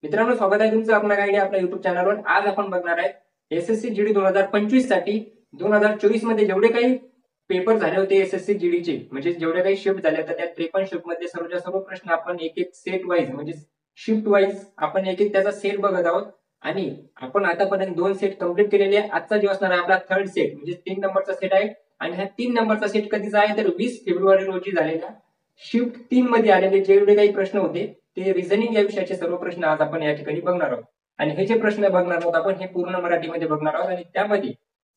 मित्रांनो, स्वागत आहे तुमचं आपल्या गाईड आपल्या युट्यूब चॅनलवर. आज आपण बघणार आहे एसएससी जीडी 2025 साठी 2024 मध्ये जेवढे काही पेपर झाले होते एसएससी जीडीचे, म्हणजे जेवढे काही शिफ्ट झाले होते त्या 53 शिफ्ट मध्ये सर्वच्या सर्व प्रश्न आपण एक एक सेट वाईज म्हणजे शिफ्ट वाईज आपण एक एक त्याचा सेट बघत आहोत. आणि आपण आतापर्यंत 2 सेट कंप्लीट केलेले आहे. आजचा जो असणार आहे आपला थर्ड सेट म्हणजे 3 नंबरचा सेट आहे. आणि हा 3 नंबरचा सेट कधीचा आहे तर 20 फेब्रुवारी रोजी झालेला शिफ्ट 3 मध्ये आलेले जेवढे काही प्रश्न होते ते रिझनिंग या विषयाचे सर्व प्रश्न आज आपण या ठिकाणी बघणार आहोत. आणि हे जे प्रश्न बघणार आहोत आपण हे पूर्ण मराठीमध्ये बघणार आहोत. आणि त्यामध्ये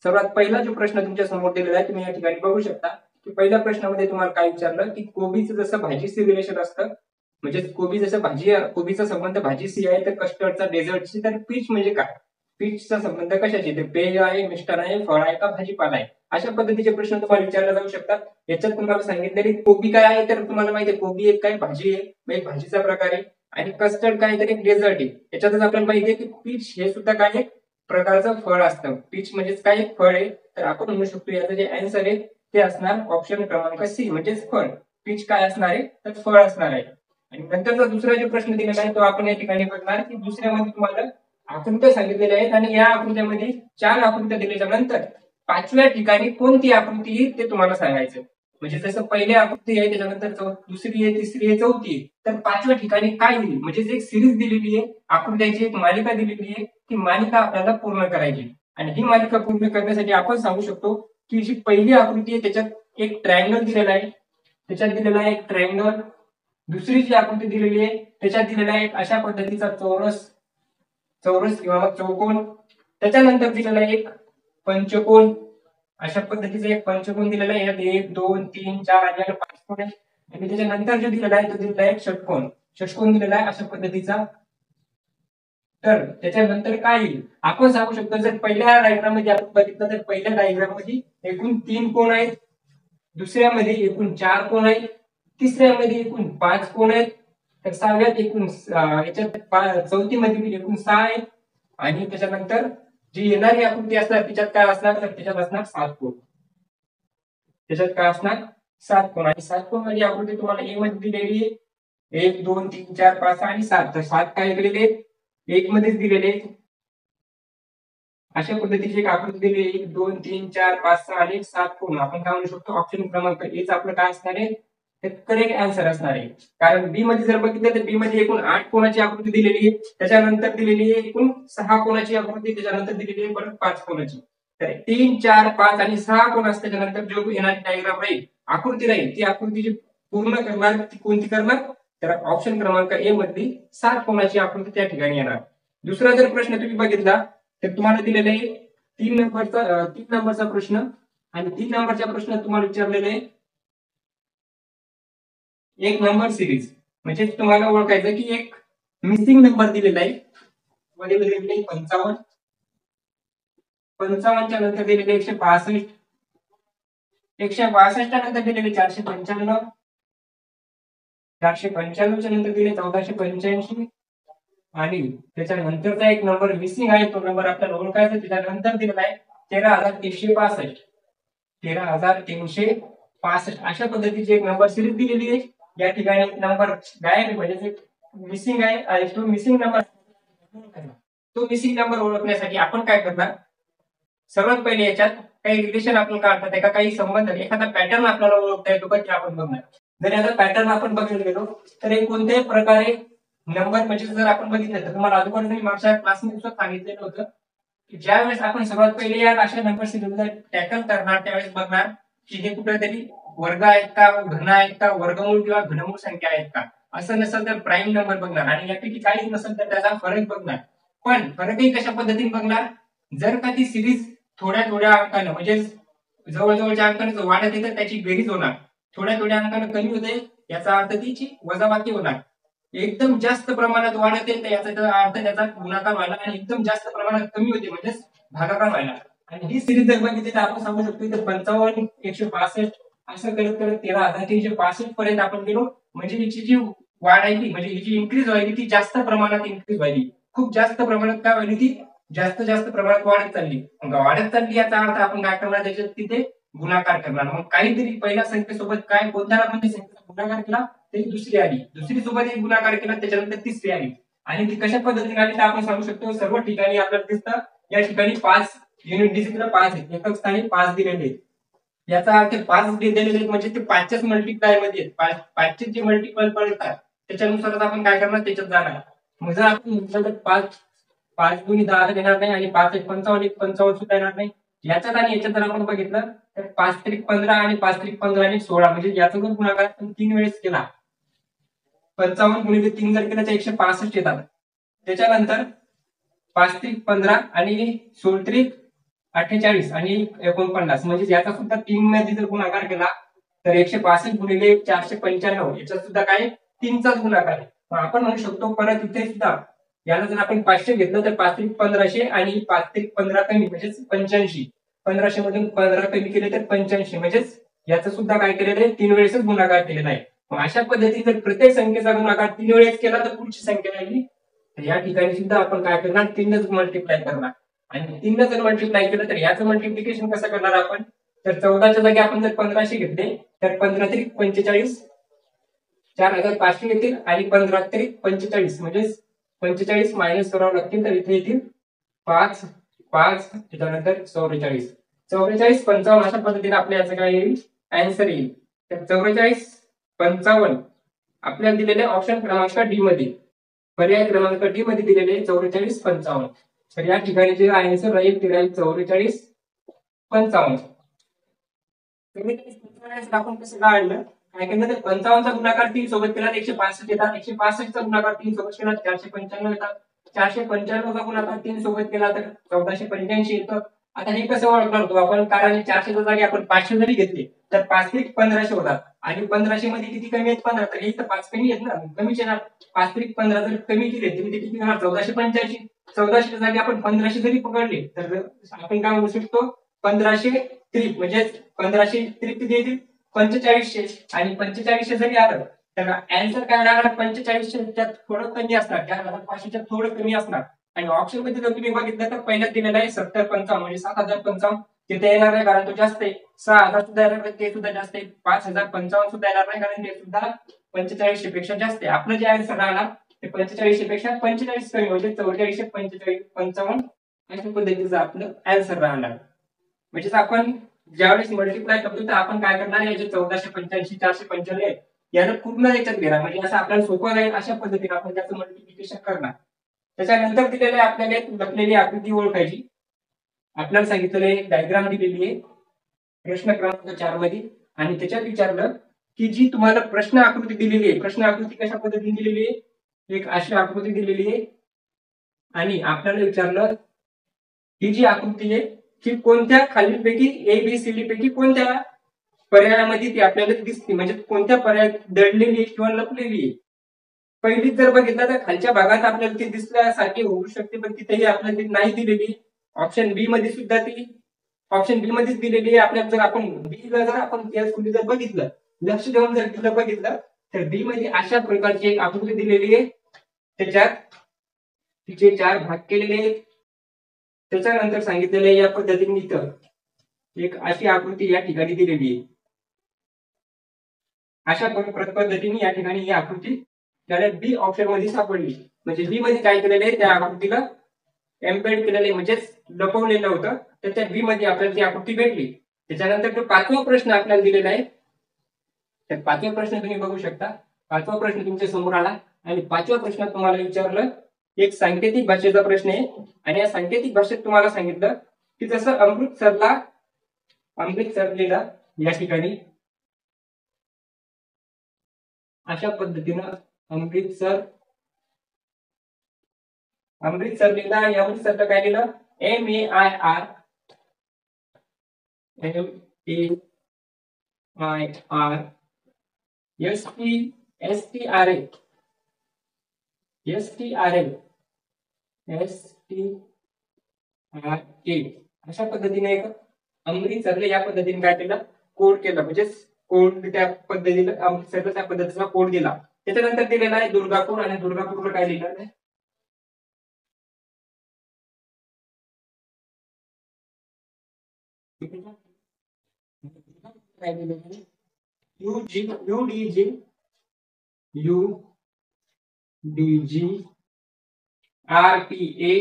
सर्वात पहिला जो प्रश्न तुमच्या समोर दिलेला आहे तुम्ही या ठिकाणी बघू शकता की पहिल्या प्रश्नामध्ये तुम्हाला काय विचारलं की कोबीचं जसं भाजीशी रिलेशन असतं, म्हणजे कोबी जसं कोबीचा संबंध भाजीशी आहे तर कस्टर्डचा डेझर्टशी, तर पीच म्हणजे काय? पीचचा संबंध कशाशी? ते पेय आहे, मिष्टान आहे, फळ आहे का भाजीपाला आहे? अशा पद्धतीचे प्रश्न तुम्हाला विचारले जाऊ शकतात. याच्यात तुम्हाला सांगितलेली कोबी काय आहे तर तुम्हाला माहिती आहे कोबी एक काय भाजी आहे, एक भाजीचा प्रकार आहे. आणि कस्टर्ड काय तर एक डेझर्ट आहे. याच्यातच आपल्याला माहिती आहे की पीच हे सुद्धा काय एक प्रकारचं फळ असतं. पीच म्हणजेच काय एक फळ आहे. तर आपण म्हणू शकतो याचं जे आन्सर आहे ते असणार ऑप्शन क्रमांक सी म्हणजेच फळ. पीच काय असणार आहे तर फळ असणार आहे. आणि नंतरचा दुसरा जो प्रश्न दिलेला आहे तो आपण या ठिकाणी बघणार की दुसऱ्यामध्ये तुम्हाला आकृत्या सांगितलेल्या आहेत आणि या आकृत्यामध्ये 4 आकृत्या दिल्याच्या नंतर 5व्या ठिकाणी कोणती आकृती आहे ते तुम्हाला सांगायचं. म्हणजे जसं पहिली आकृती आहे त्याच्यानंतर दुसरी आहे, तिसरी आहे, चौथी आहे, तर 5व्या ठिकाणी काय दिली म्हणजे एक सिरीज दिलेली आहे, आकृत्यांची एक मालिका दिलेली आहे. ती मालिका आपल्याला पूर्ण करायची. आणि ही मालिका पूर्ण करण्यासाठी आपण सांगू शकतो की जी पहिली आकृती आहे त्याच्यात एक ट्रायंगल दिलेला आहे, त्याच्यात दिलेला आहे एक ट्रायंगल. दुसरी जी आकृती दिलेली आहे त्याच्यात दिलेला आहे एक अशा पद्धतीचा चौरस चौरस किंवा मग चौकोन. त्याच्यानंतर दिलेला आहे एक पंचकोन. अशा पद्धतीचा एक पंचकोन दिलेला आहे. यात 1 2 3 4 आणि 5 कोन आहे. आणि त्याच्यानंतर जो दिलेला आहे तो दिलेला आहे षटकोन. षटकोन दिलेला आहे अशा पद्धतीचा. तर त्याच्यानंतर काय येईल आपण सांगू शकतो. जर पहिल्या डायग्राम मध्ये आपण बघितलं तर पहिल्या डायग्राम मध्ये एकूण 3 कोन आहेत, दुसऱ्यामध्ये एकूण 4 कोन आहेत, तिसऱ्यामध्ये एकूण 5 कोन आहेत, तर सहाव्यात एकूण याच्यात चौथीमध्ये एकूण 6 आहेत. आणि त्याच्यानंतर जी येणारी आकृती असणार त्याच्यात काय असणार तर त्याच्यात असणार 7 कोन. त्याच्यात काय असणार 7 कोन. आणि 7 कोन मध्ये आकृती तुम्हाला ए मध्ये दिलेली आहे 1 2 3 4 5 6 आणि 7. तर 7 काय दिलेले आहेत 1 मध्येच दिलेले आहेत. अशा पद्धतीची एक आकृती दिली 1 2 3 4 5 6 आणि 7 कोन. आपण काय म्हणू शकतो ऑप्शन क्रमांक एच आपलं काय असणार आहे ते करेक्ट आन्सर असणार आहे. कारण बी मध्ये जर बघितलं तर बी मध्ये एकूण 8 कोनाची आकृती दिलेली आहे, त्याच्यानंतर दिलेली आहे एकूण 6 कोनाची आकृती, त्याच्यानंतर दिलेली आहे परत 5 कोनाची. तर 3 4 5 आणि 6 कोन असते. त्याच्यानंतर जो येणारी डायग्राम राहील आकृती राहील ती आकृती जी पूर्ण करणार ती कोणती करणार तर ऑप्शन क्रमांक ए मधली 7 कोनाची आकृती त्या ठिकाणी येणार. दुसरा जर प्रश्न तुम्ही बघितला तर तुम्हाला दिलेले आहे 3 नंबरचा प्रश्न. आणि 3 नंबरच्या प्रश्नात तुम्हाला विचारलेले आहे एक नंबर सिरीज. म्हणजे तुम्हाला ओळखायचं की एक मिसिंग नंबर दिलेला आहे. मध्ये दिलेले 55, 55च्या नंतर दिलेले 165, 162च्या नंतर दिलेले 495, 495च्या नंतर दिले 1485. आणि त्याच्यानंतरचा एक नंबर मिसिंग आहे तो नंबर आपल्याला ओळखायचा. त्याच्यानंतर दिलेला आहे 13,365, 13,365. अशा पद्धतीची एक नंबर सिरीज दिलेली आहे. या ठिकाणी नंबर गायब म्हणजे मिसिंग आहे आणि तो मिसिंग नंबर ओळखण्यासाठी आपण काय करणार सर्वात पहिले याच्यात काही रिलेशन आपण काढतात आहे का, काही संबंध एखादा पॅटर्न आपल्याला ओळखता येतो का ते आपण बघणार. जर याचा पॅटर्न आपण बघायला गेलो तर हे कोणत्याही प्रकारे नंबर म्हणजे जर आपण बघितलं तर तुम्हाला अगोदर मी मागच्या क्लासमध्ये सांगितलेलं होतं की ज्यावेळेस आपण सर्वात पहिले या अशा नंबर सिरीजला टॅकल करणार त्यावेळेस बघणार की हे कुठेतरी वर्ग आहेत का, घन आहेत का, वर्गमूळ किंवा घनमूळ संख्या आहेत का. असं नसेल तर प्राईम नंबर बघणार आणि यापैकी काहीच नसेल तर त्याचा फरक बघणार. पण फरकही कशा पद्धतीने बघणार जर का ती सिरीज थोड्या थोड्या अंकानं म्हणजे जवळजवळच्या अंकानं वाढत येते त्याची बेरीज होणार, थोड्या थोड्या अंकानं कमी होते याचा अर्थ तिची वजाबाकी होणार, एकदम जास्त प्रमाणात वाढत येते याचा अर्थ त्याचा गुणाकार व्हायला आणि एकदम जास्त प्रमाणात कमी होते म्हणजे भागाकार व्हायला. आणि ही सिरीज जर बघितली तर आपण सांगू शकतो की 55 162 असं करत करत 13,365 पर्यंत आपण गेलो. म्हणजे हिची जी वाढ आहे ती म्हणजे हिची इन्क्रीज व्हायली ती जास्त प्रमाणात इन्क्रीज व्हायली, खूप जास्त प्रमाणात काय व्हायली ती जास्त जास्त प्रमाणात वाढत चालली. वाढत चालली याचा अर्थ आपण काय करणार त्याच्यात तिथे गुणाकार करणार. मग काहीतरी पहिल्या संख्येसोबत काय कोणत्या म्हणजे संख्येचा गुणाकार केला तरी दुसरी आली, दुसरी सोबत एक गुणाकार केला त्याच्यानंतर तिसरी आली. आणि ती कशा पद्धतीने आली तर आपण सांगू शकतो सर्व ठिकाणी आपल्याला दिसतं या ठिकाणी 5 युनिट डिजिटला 5 आहेत, एकक स्थानी 5 दिलेले आहेत. याचा अर्थ 5 दिलेले आहेत म्हणजे ते 5च्याच मल्टिप्लाय मध्ये आहेत. 5चे जे मल्टिपल पडतात त्याच्यानुसारच आपण काय करणार त्याच्यात जाणार. मग जर आपण म्हटलं तर 5 गुणी 10 येणार नाही आणि 5 एक 55 एक 55 सुद्धा येणार नाही. याच्यात आणि याच्यात जर आपण बघितलं तर 5 त्रिक 15 आणि 5 त्रिक 15 आणि 16 म्हणजे याचा जर गुणाकार आपण 3 वेळेस केला 55 गुणिले 3 जर केला तर 165 येतात. त्याच्यानंतर 5 त्रिक 15 आणि 16 त्रिक 48 आणि 49 म्हणजे याचा सुद्धा 3 मध्ये जर गुणाकार केला तर 162 गुणिले 495 याच्यात सुद्धा काय 3चाच गुणाकार आहे. आपण म्हणू शकतो परत इथे सुद्धा याला जर आपण 500 घेतलं तर 5 त्रिक 1500 आणि 5 त्रिक 15 कमी म्हणजेच 85. 1500 मधून 15 कमी केले तर 85 म्हणजेच याचं सुद्धा काय केलेलं आहे 3 वेळेसच गुणाकार केलेला आहे. अशा पद्धतीने जर प्रत्येक संख्येचा गुणाकार 3 वेळेस केला तर पुढची संख्या राहिली तर या ठिकाणी सुद्धा आपण काय करणार 3नच मल्टिप्लाय करणार आणि 3 जर मल्टिप्लाय केलं तर याचं मल्टिप्लिकेशन कसं करणार आपण तर 14च्या जागी आपण जर 1500 घेतले तर 15 त्रिक 45 4500 येतील आणि 15 त्रिक 45 म्हणजे 45 मायनस करावं लागतील तर इथे येतील 5 5 त्याच्यानंतर 44 44 55 अशा पद्धतीने आपल्या याचं काय येईल आन्सर येईल. तर 44 55 आपल्याला दिलेले ऑप्शन क्रमांक डी मध्ये पर्याय क्रमांक डी मध्ये दिलेले 44 55. तर या ठिकाणी जे आन्सर राहील ते राहील 44 55. आपण कसं काढलं काय केलं तर 55चा गुणाकार 3 सोबत केला 165 येतात. 165चा गुणाकार 3 सोबत केला 495 येतात. 495चा गुणाकार 3 सोबत केला तर 1485 येतं. आता हे कसं ओळखणार होतो आपण कारण 400च्या जागी आपण 500 जरी घेतले तर 5 त्रिक 1500 होतात आणि 1500 मध्ये किती कमी आहेत 15 तर हे तर 5 कमी आहेत ना कमीच येणार. 5 त्रिक 15 जर कमी केले तरी ते किती होणार 1485. 1400च्या जागी आपण 1500 जरी पकडले तर आपण काय म्हणू शकतो 1500 त्रिक म्हणजे 1500 त्रिक किती येतील 4500 आणि 4500 जरी आलं तर आन्सर काय येणार 4500 त्यात थोडं कमी असणार 4500 थोडं कमी असणार. आणि ऑप्शन मध्ये जर तुम्ही बघितलं तर पहिल्यात दिलेलं आहे 7055 म्हणजे 7055 तिथे येणार नाही कारण तो जास्त आहे. 6000 सुद्धा येणार नाही ते सुद्धा जास्त आहे. 5055 सुद्धा येणार नाही कारण ते सुद्धा 4500 पेक्षा जास्त आहे. आपलं जे आन्सर राहणार ते 4500 पेक्षा 45 कमी म्हणजे 44 45 55 अशा पद्धतीचं आपलं आन्सर राहणार. म्हणजे आपण ज्यावेळेस मल्टिप्लाय करतो तर आपण काय करणार याचे 1485 495 याला पूर्ण याच्यात घेणार म्हणजे असं आपल्याला सोपं जाईल अशा पद्धतीने आपण त्याचं मल्टिप्लिकेशन करणार. त्याच्यानंतर दिलेले आपल्याला एक लपलेली आकृती ओळखायची. आपल्याला सांगितलेलं एक डायग्राम दिलेली आहे प्रश्न क्रमांक 4 मध्ये आणि त्याच्यात विचारलं की जी तुम्हाला प्रश्न आकृती दिलेली आहे प्रश्न आकृती कशा पद्धतीने दिलेली आहे एक अशी आकृती दिलेली आहे आणि आपल्याला विचारलं ही जी आकृती आहे की कोणत्या खालीलपैकी ए बी सी डी पैकी कोणत्या पर्यायामध्ये ती आपल्याला दिसते म्हणजे कोणत्या पर्यायात दडलेली आहे किंवा लपलेली आहे. पहिली जर बघितलं तर खालच्या भागात आपल्याला ती दिसल्यासारखी होऊ शकते पण तिथेही आपल्याला ती नाही दिलेली. ऑप्शन बी मध्ये सुद्धा ती ऑप्शन बी मध्येच दिलेली आहे. आपल्याला जर आपण बी जर आपण केअरफुली जर बघितलं लक्ष देऊन जर तिला बघितलं तर बी मध्ये अशा प्रकारची एक आकृती दिलेली आहे त्याच्यात तिचे 4 भाग केलेले आहेत. त्याच्यानंतर सांगितलेलं या पद्धतीने इथं एक अशी आकृती या ठिकाणी दिलेली आहे. अशा पद्धतीने या ठिकाणी ही आकृती त्याला बी ऑप्शन मध्ये सापडली म्हणजे बी मध्ये काय केलेलं आहे त्या आकृतीला एम्बेड केलेलं आहे म्हणजेच लपवलेलं होतं तर त्या बी मध्ये आपल्याला ती आकृती भेटली. त्याच्यानंतर तो 5वा प्रश्न आपल्याला दिलेला आहे. तर 5वा प्रश्न तुम्ही बघू शकता. 5वा प्रश्न तुमच्या समोर आला आणि 5व्या प्रश्नात तुम्हाला विचारलं एक सांकेतिक भाषेचा प्रश्न आहे आणि या सांकेतिक भाषेत तुम्हाला सांगितलं की जसं अमृतसरला या ठिकाणी अशा पद्धतीनं अमृतसरला काय लिहिलं STRA अशा पद्धतीने एक अमृतसरला या पद्धतीने काय केलं कोड केलं म्हणजे कोड त्या पद्धतीने अमृतसरला त्या पद्धतीचा कोड दिला. त्याच्यानंतर दिलेला आहे दुर्गापूर आणि दुर्गापूरला काय लिहिलं आहे UDG RPA,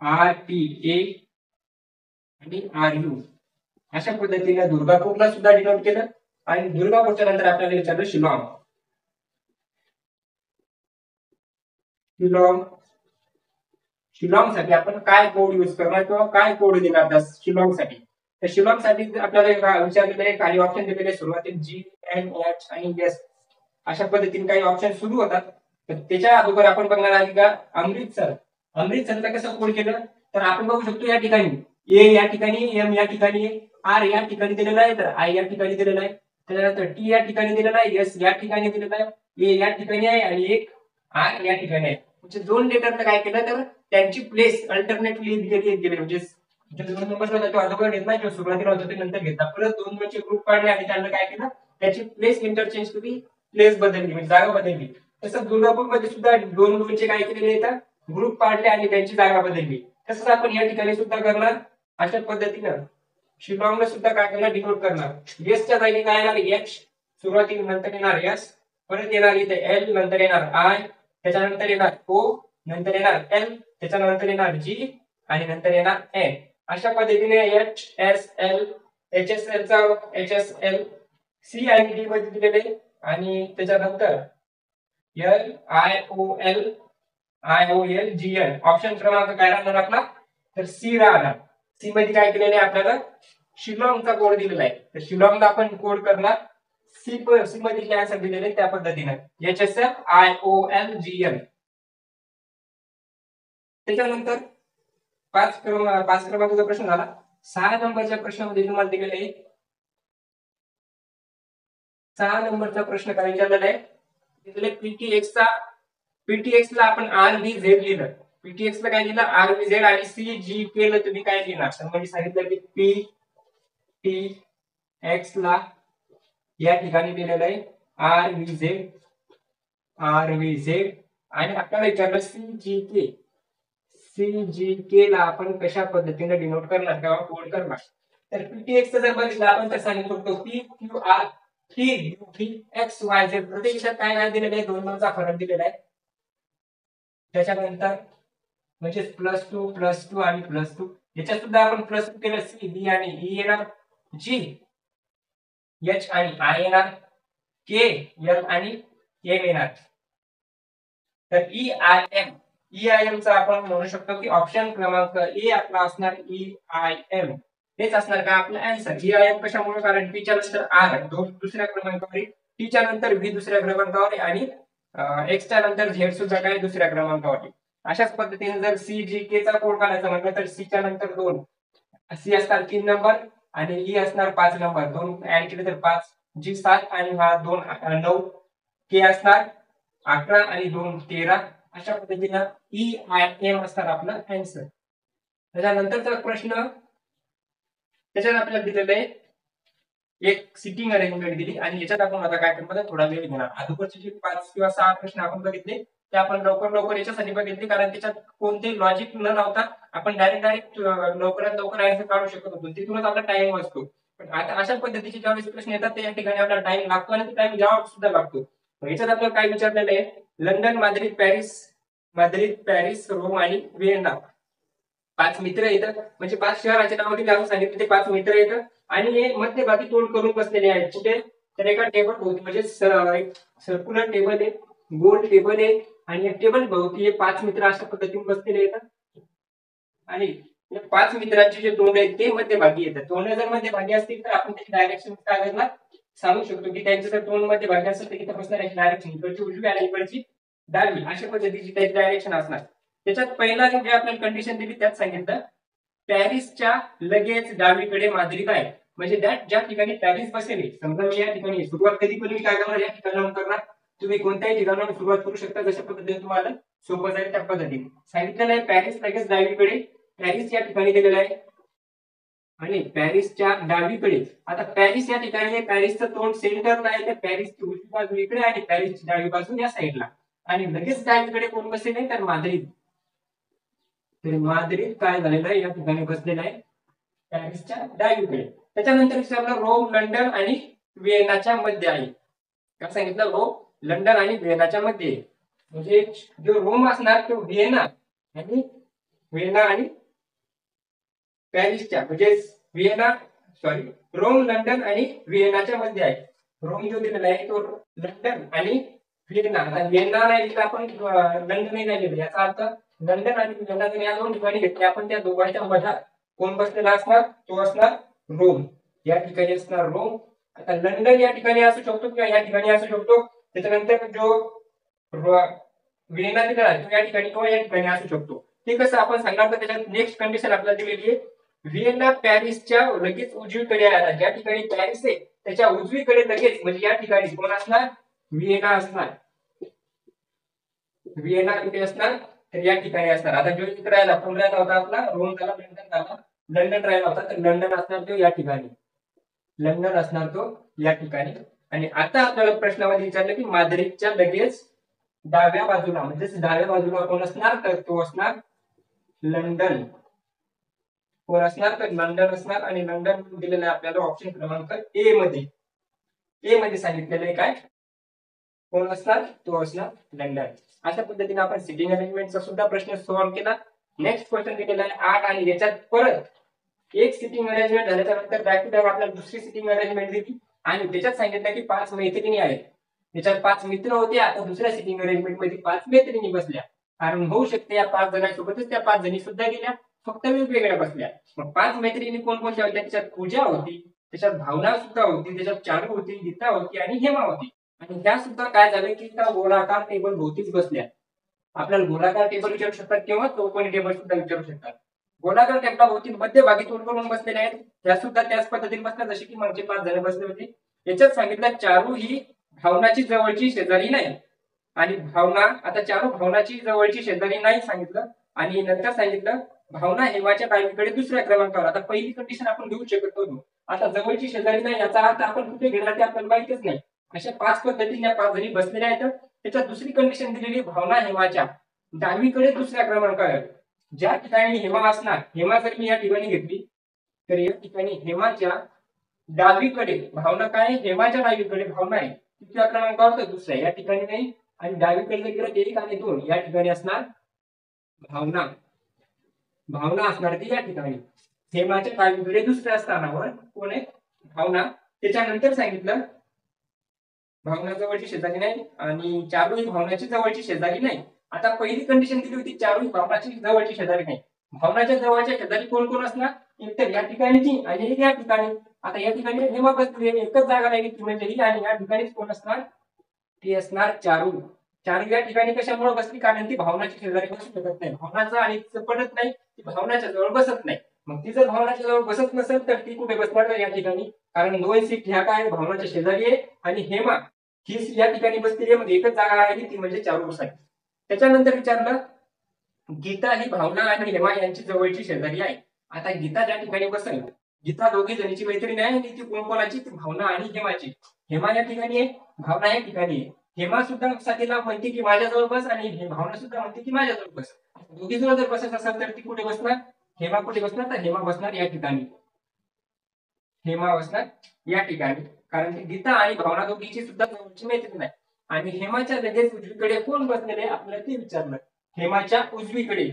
RPA आणि RU अशा पद्धतीने दुर्गापूरला सुद्धा डिनोट केलं. आणि दुर्गापूरच्या नंतर आपल्याला विचारलं शिलॉंग. शिलॉंग शिलॉंग साठी आपण काय कोड यूज करणार किंवा काय कोड देणार त्या शिलॉंग साठी. तर शिलॉंग साठी आपल्याला विचारलेले आहे, काही ऑप्शन दिलेले सुरुवातीला GNH आणि S अशा पद्धतीने काही ऑप्शन सुरू होतात. तर त्याच्या अगोदर आपण बघणार आहे का अमृतसर. अमृतसरचा कसं कोड केलं तर आपण बघू शकतो या ठिकाणी A या ठिकाणी, M या ठिकाणी, R या ठिकाणी दिलेला आहे, तर I या ठिकाणी दिलेला आहे, त्यानंतर T या ठिकाणी दिलेला आहे, S या ठिकाणी दिलेला आहे, A या ठिकाणी आहे आणि एक R या ठिकाणी आहे. म्हणजे दोन लेटरला काय केलं तर त्यांची प्लेस अल्टरनेटली गेली. म्हणजे दोन नंबर होता तो अगोदर घेतला किंवा सुरुवातीला होता ते नंतर घेतला, परत दोन दोनचे ग्रुप काढले आणि त्यांना काय केलं त्याची प्लेस इंटरचेंज केली, प्लेस बदलली म्हणजे जागा बदलली. तसंच दुर्गापूर मध्ये सुद्धा दोन दोनचे काय केलेले येतात ग्रुप काढले आणि त्यांची जागा बदलली. तसंच आपण या ठिकाणी सुद्धा करणार अशा पद्धतीनं. शिलॉंगला सुद्धा काय करणार डिनोट करणार. एसच्या जागी काय येणार H, सुरुवातीला नंतर येणार S, परत येणार इथे L, नंतर येणार I, त्याच्यानंतर येणार O, नंतर येणार L, त्याच्यानंतर येणार G आणि नंतर येणार N. अशा पद्धतीने HSL, HSL चा HSL, C आणि D मध्ये दिलेले आणि त्याच्यानंतर LIOL, IOLGN ऑप्शन क्रमांक काय राहणार आपला तर C राहणार. सी मध्ये काय केलेले आपल्याला शिलॉंगचा कोड दिलेला आहे, तर शिलॉंगला आपण कोड करणार सी मध्ये जे आन्सर दिलेले त्या पद्धतीने HSLIOLGN. त्याच्यानंतर पाच क्रमांकाचा प्रश्न झाला. 6 नंबरच्या प्रश्नामध्ये तुम्हाला दिलेले आहे 6 नंबरचा प्रश्न काय विचारलेला आहे दिलेले PTX ला आपण RVZ लिहिलं. PTX ला काय लिहिलं RVZ आणि CGK ला तुम्ही काय लिहिणार तर म्हणजे सांगितलं की PTX ला या ठिकाणी दिलेलं आहे RVZ आणि आपल्याला विचारलं CGK ला आपण कशा पद्धतीने डिनोट करणार किंवा कोड करणार. तर PTX जर बघितलं आपण तर सांगितलं होतं PQRTUVXYZ प्रत्येकात काय काय दिलेलं आहे दोन नंबरचा फरक दिलेला आहे. त्याच्यानंतर म्हणजे +2 आणि +2 याच्यात सुद्धा आपण +2 केलं C D आणि E येणार, G H आणि I येणार, K L आणि M येणार. तर EIM चा आपण म्हणू शकतो की ऑप्शन क्रमांक A आपला असणार EIM. हेच असणार का आपला आन्सर. EIM कशामुळे कारण P च्या नंतर R दुसऱ्या क्रमांकावर आहे, T च्या नंतर V दुसऱ्या क्रमांकावर आहे आणि X च्या नंतर Z सुद्धा काय दुसऱ्या क्रमांकावर आहे. अशाच पद्धतीने जर CGK चा कोड काढायचा म्हटलं तर C च्या नंतर 2, C असणार 3 नंबर आणि E असणार 5 नंबर, 2 ऍड केले तर 5, G 7 आणि हा 2 9, K असणार 11 आणि 2 13. अशा पद्धतीने EIM असणार आपला आन्सर. त्याच्यानंतरचा प्रश्न त्याच्यात आपल्याला दिलेलं आहे एक सिटिंग अरेंजमेंट दिली आणि याच्यात आपण आता काय करणार थोडा वेळ घेणार. अगोदरचे जे 5 किंवा 6 प्रश्न आपण बघितले ते आपण लवकर याच्यासाठी बघितले कारण त्याच्यात कोणते लॉजिक न लावता आपण डायरेक्ट लवकरात लवकर आन्सर काढू शकत होतो, तिथूनच आपला टाइम वाचतो. पण आता अशा पद्धतीचे ज्यावेळेस प्रश्न येतात त्या ठिकाणी आपल्याला टाइम लागतो आणि टाइम जवाब सुद्धा लागतो. याच्यात आपल्याला काय विचारलेलं आहे लंडन, माद्रिद, पॅरिस, रोम आणि व्हिएन्ना 5 मित्र येतात म्हणजे 5 शहराचे नाव दिले आपण सांगितले ते 5 मित्र येतात आणि हे मध्यभागी तोंड करून बसलेले आहेत. कुठे तर एका टेबल भोवती म्हणजे सर्क्युलर टेबल आहे, गोल टेबल आहे आणि या टेबल भोवती हे 5 मित्र अशा पद्धतीने बसलेले येतात आणि या 5 मित्रांचे जे तोंड आहेत ते मध्यभागी येतात. तोंड जर मध्यभागी असतील तर आपण त्याची डायरेक्शन काय करणार सांगू शकतो की त्यांचं जर तोंड मध्यभागी असेल तर इथे बसणाऱ्याची डायरेक्शन इकडची उजवी आणि इकडची डावी अशा पद्धतीची त्याची डायरेक्शन असणार. त्याच्यात पहिला जे आपल्याला कंडिशन दिली त्यात सांगितलं पॅरिसच्या लगेच डावीकडे माद्रिद आहे. म्हणजे ज्या ठिकाणी पॅरिस बसेल समजा मी या ठिकाणी सुरुवात कधी पण मी काय करणार या ठिकाणाहून करणार. तुम्ही कोणत्याही ठिकाणाहून सुरुवात करू शकता जशा पद्धतीने तुम्हाला सोपं जाईल त्या पद्धतीने सांगितलेलं आहे. पॅरिस लगेच डावीकडे पॅरिस या ठिकाणी दिलेलं आहे आणि पॅरिसच्या डावीकडे आता पॅरिस या ठिकाणी आहे, पॅरिसचं तोंड सेंटरला आहे तर पॅरिसची उजवी बाजू इकडे आणि पॅरिसची डावी बाजू या साईडला आणि लगेच डावीकडे कोण बसलेले तर माद्रिद. तर माद्रिद काय झालेलं आहे या ठिकाणी बसलेलं आहे पॅरिसच्या डावीकडे. त्याच्यानंतर विचारलं रोम, लंडन आणि व्हिएन्नाच्या मध्ये आहे. काय सांगितलं रोम, लंडन आणि व्हिएन्नाच्या मध्ये. म्हणजे जो रोम असणार तो व्हिएना आणि पॅरिसच्या म्हणजे व्हिएना सॉरी रोम लंडन आणि व्हिएनाच्या मध्ये आहे. रोम जो दिलेला आहे तो लंडन आणि व्हिएना. आता व्हिएना नाही दिला आपण लंडन नाही दिलेलं, याचा अर्थ लंडन आणि व्हिएना जर या दोन ठिकाणी घेतले आपण त्या दोघांच्या मध्ये कोण बसलेला असणार, तो असणार रोम. या ठिकाणी असणार रोम. आता लंडन या ठिकाणी असू शकतो किंवा या ठिकाणी असू शकतो. त्याच्यानंतर जो व्हिएना दिलेला आहे तो या ठिकाणी किंवा या ठिकाणी असू शकतो. ते कसं आपण सांगणार तर त्याच्यात नेक्स्ट कंडिशन आपल्याला दिलेली आहे. व्हिएना पॅरिसच्या लगेच उजवीकडे आहे. ज्या ठिकाणी पॅरिस आहे त्याच्या उजवीकडे लगेच म्हणजे या ठिकाणी कोण असणार, व्हिएना असणार. व्हिएना कुठे असणार तर या ठिकाणी असणार. आता जो इथे राहिला कोण राहिला होता आपला, रोम झाला, लंडन झाला, लंडन राहिला होता तर लंडन असणार तो या ठिकाणी, लंडन असणार तो या ठिकाणी. आणि आता आपल्याला प्रश्नामध्ये विचारलं की माद्रिदच्या लगेच डाव्या बाजूला म्हणजे डाव्या बाजूला कोण असणार तर तो असणार लंडन. कोण असणार तर लंडन असणार. आणि लंडन दिलेलं आहे आपल्याला ऑप्शन क्रमांक ए मध्ये. ए मध्ये सांगितलेलं आहे काय, कोण असणार तो असणार लंडन. अशा पद्धतीने आपण सिटिंग अरेंजमेंटचा सुद्धा प्रश्न सॉल्व्ह केला. नेक्स्ट क्वेश्चन दिलेला आहे 8 आणि याच्यात परत एक सिटिंग अरेंजमेंट झाल्याच्या नंतर बॅक टू बॅक आपल्याला दुसरी सिटिंग अरेंजमेंट दिली आणि त्याच्यात सांगितलं की 5 मैत्रिणी आहेत. त्याच्यात 5 मित्र होते. आता दुसऱ्या सिटिंग अरेंजमेंट मध्ये 5 मैत्रिणी बसल्या. कारण होऊ शकते या 5 जणांसोबतच त्या 5 जणी सुद्धा गेल्या, फक्त वेगवेगळ्या बसल्या. मग 5 मैत्रिणी कोणकोणत्या होत्या, त्याच्यात पूजा होती, त्याच्यात भावना सुद्धा होती, त्याच्यात चारू होती, गीता होती आणि हेमा होती. आणि त्या सुद्धा काय झालं की त्या गोलाकार टेबल भोवतीच बसल्या. आपल्याला गोलाकार टेबल विचारू शकतात किंवा चौकोनी टेबल सुद्धा विचारू शकतात. गोलाकार टेबला भोवती मध्यभागी तोंड बसलेल्या आहेत. त्या सुद्धा त्याच पद्धतीने बसल्या जसे की मागचे 5 जण बसले होते. याच्यात सांगितलं चारू ही भावनाची जवळची शेजारी नाही. आणि भावना, आता चारू भावनाची जवळची शेजारी नाही सांगितलं. आणि नंतर सांगितलं भावना हेमाच्या डावीकडे दुसऱ्या क्रमांकावर. आता पहिली कंडिशन आपण घेऊ शकत होतो. आता जवळची शेजारी नाही याचा अर्थ आपण कुठे घेणार ते आपल्याला माहितीच नाही. अशा 5 पद्धतीने या 5 जणी बसलेल्या आहेत. त्याच्यात दुसरी कंडिशन दिलेली भावना हेमाच्या डावीकडे दुसऱ्या क्रमांकावर. ज्या ठिकाणी हेमा असणार, हेमा जर मी या ठिकाणी घेतली तर या ठिकाणी हेमाच्या डावीकडे भावना काय, हेमाच्या डावीकडे भावना आहे तिसऱ्या क्रमांकावर तर दुसऱ्या या ठिकाणी नाही. आणि डावीकडे जर गेलं 1 आणि 2 या ठिकाणी असणार भावना. भावना असणार ती या ठिकाणी हेमाच्या डावीकडे दुसऱ्या स्थानावर कोण आहे, भावना. त्याच्यानंतर सांगितलं भावना जवळची शेजारी नाही आणि चारू ही भावनाची जवळची शेजारी नाही. आता पहिली कंडिशन दिली होती चारू ही भावनाची जवळची शेजारी नाही. भावनाच्या जवळच्या शेजारी कोण कोण असणार, एक तर या ठिकाणी ती आणि एक या ठिकाणी. आता या ठिकाणी हेमा बसली एकच जागा नाही ती म्हणजे ही, आणि या ठिकाणी कोण असणार ती असणार चारू. चारू या ठिकाणी कशामुळे बसली, कारण ती भावनाची शेजारी बसू शकत नाही. भावनाचा आणि पडत नाही, ती भावनाच्या जवळ बसत नाही. मग ती जर भावनाच्या जवळ बसत नसेल तर ती कुठे बसणार या ठिकाणी, कारण 2 सीट ह्या काय भावनाच्या शेजारी आहे आणि हेमा ही या ठिकाणी बसलेली आहे. मग एकच जागा आहे ती म्हणजे चारू बसायची. त्याच्यानंतर विचारलं गीता ही भावना आणि हेमा यांची जवळची शेजारी आहे. आता गीता ज्या ठिकाणी बसेल, गीता दोघी जणीची मैत्रीण आहे आणि ती कोणाची, ती भावना आणि हेमाची. हेमा या ठिकाणी आहे, भावना या ठिकाणी आहे. हेमा सुद्धा साथीला म्हणते की माझ्याजवळ बस आणि भावना सुद्धा म्हणते की माझ्याजवळ बस. दोघी जवळ जर बसत असेल तर ती कुठे बसणार, हेमा कुठे बसणार तर हेमा बसणार या ठिकाणी. हेमा बसणार या ठिकाणी, कारण की गीता आणि भावना दोघीची सुद्धा जवळची मैत्रीण आहे. आणि हेमाच्या लगेच उजवीकडे कोण बसलेले आपल्याला ते विचारलं. हेमाच्या उजवीकडे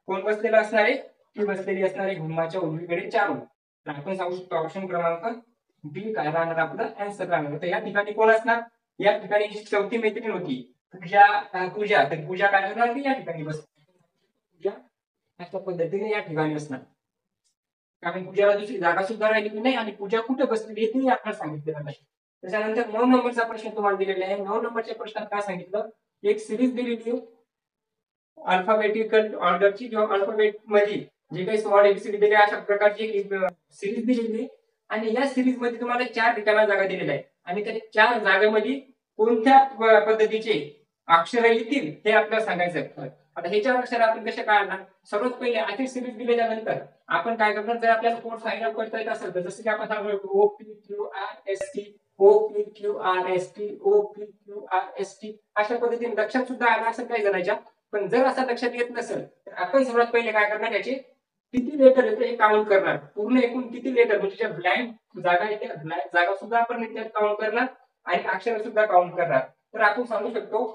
कोण बसलेला असणार आहे, ती बसलेली असणार आहे हेमाच्या उजवीकडे चारू. आपण सांगू शकतो ऑप्शन क्रमांक बी काय राहणार आपलं आन्सर राहणार. तर या ठिकाणी कोण असणार, या ठिकाणी जी चौथी मैत्रीण होती पूजा, तर पूजा काय करणार ती या ठिकाणी बसणार. पूजा अशा पद्धतीने या ठिकाणी असणार, कारण पूजाला दुसरी जागा सुद्धा राहिली नाही आणि पूजा कुठे बसलेली हे आपल्याला सांगितलेलं नाही. त्याच्यानंतर 9 नंबरचा प्रश्न तुम्हाला दिलेला आहे. 9 नंबरच्या प्रश्नात काय सांगितलं, एक सिरीज दिलेली आहे अल्फाबेटिकल ऑर्डरची किंवा अल्फाबेट मध्ये जे काही स्मॉल एबीसीडी दिले अशा प्रकारची एक सिरीज दिलेली आणि या सिरीज मध्ये तुम्हाला 4 रिकाम्या जागा दिलेल्या आहेत आणि त्या 4 जागेमध्ये कोणत्या पद्धतीचे अक्षर येतील हे आपल्याला सांगायचं. आता हे 4 अक्षर आपण कसे काढणार, सर्वात पहिले अशी सिरीज दिल्याच्या नंतर आपण काय करणार, जर आपल्याला कोड फाइंड आउट करता येत असेल तर जसं की आपण सांगू O P Q R S T, O P Q R S T, O P Q R S T अशा पद्धतीने लक्षात सुद्धा आला असेल काही जणांच्या. पण जर असं लक्षात येत नसेल तर आपण सर्वात पहिले काय करणार, याचे किती लेटर येते हे काउंट करणार. पूर्ण एकूण किती लेटर म्हणजे ज्या ब्लँक जागा येते ब्लँक जागा सुद्धा आपण काउंट करणार आणि अक्षर सुद्धा काउंट करणार. तर आपण सांगू शकतो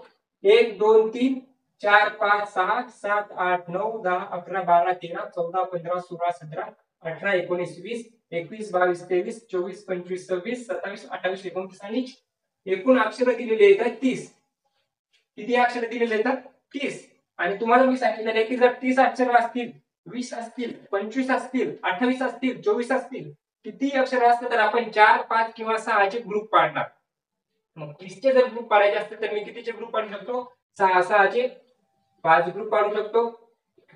1 2 3 4 5 6 7 8 9 10 11 12 13 14 15 16 17 18 19 20 21 22 23 24 25 26 27 28 29 आणि एकूण अक्षर दिलेले आहेत 30. किती अक्षर दिलेले आहेत? 30. आणि तुम्हाला मी सांगितलेलं आहे की जर 30 अक्षर असतील, 20 असतील, 25 असतील, 28 असतील, 24 असतील, किती अक्षर असतील तर आपण 4 5 किंवा 6 चे ग्रुप पाडणार. मग 30 चे जर ग्रुप पाडायचे असतील तर मी कितीचे ग्रुप पाडू शकतो? 6 6 चे 5 ग्रुप पाडू शकतो.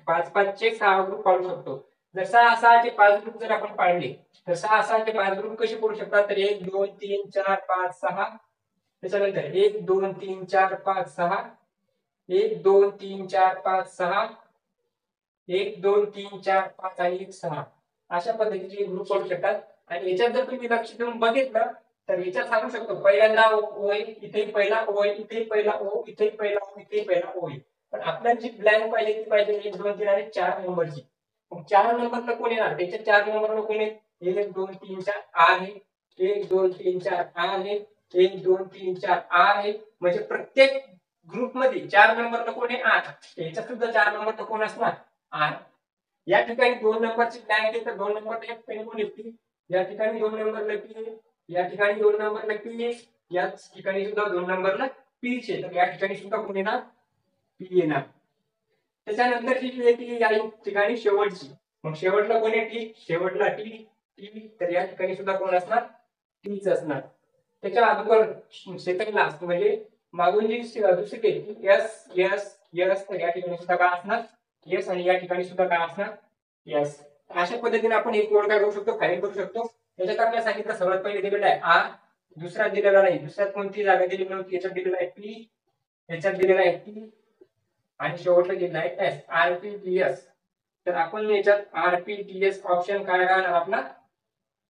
5 5 चे 6 ग्रुप पाडू शकतो. जर 6 6 चे 5 ग्रुप जर आपण पाडले तर 6 6 चे 5 ग्रुप कसे पडू शकतात? तर 1 2 3 4 5 6. त्याच्यानंतर 1 2 3 4 5 6, 1 2 3 4 5 6, 1 2 3 4 5 आणि 1 6 अशा पद्धतीचे ग्रुप करू शकतात. आणि याच्यात जर तुम्ही लक्ष देऊन बघितलं तर याच्यात सांगू शकतो पहिल्यांदा ओ आहे, इथे पहिला ओ आहे, इथे पहिला ओ, इथे पहिला ओ, इथे पहिला ओ आहे. पण आपल्याला जी ब्लँक पाहिजे ती पाहिजे 1 2 3 आणि 4 नंबरची. मग 4 नंबरला कोण येणार? त्याच्या 4 नंबरला कोण आहे? 1 2 3 4 आहे, 1 2 3 4 आहे, 1 2 3 4 आहे. म्हणजे प्रत्येक ग्रुप मध्ये 4 नंबरला कोण आहे? 8. याच्यात सुद्धा 4 नंबरला कोण असणार? 8. या ठिकाणी 2 नंबरची ब्लँक आहे तर 2 नंबरला एक पेन कोण येते? या ठिकाणी 2 नंबरला पी, या ठिकाणी 2 नंबरला पी, या ठिकाणी सुद्धा 2 नंबरला पी चे. तर या ठिकाणी सुद्धा कोण येणार? पी येणार. त्याच्यानंतर जी येते या ठिकाणी शेवटची. मग शेवटला कोण आहे? टी. शेवटला टी, टी. तर या ठिकाणी सुद्धा कोण असणार? टीच असणार. त्याच्या अगोदर सेकंड लास्ट म्हणजे मागून जी दुसरी एस एस एस तर या ठिकाणी सुद्धा काय असणार? एस. आणि या ठिकाणी सुद्धा काय असणार? एस. अशा पद्धतीने आपण एक कोड काय करू शकतो? फाईल करू शकतो. त्याच्यात आपल्याला सांगितलं सर्वात पहिले दिलेला आहे आर, दुसरा दिलेला नाही, दुसऱ्यात कोणती जागा दिलेली नव्हती, याच्यात दिलेला आहे पी, याच्यात दिलेला आहे टी आणि शेवटला दिलेला आहे एस, आरपीटीएस. तर आपण याच्यात आरपीटीएस ऑप्शन काय राहणार आपला?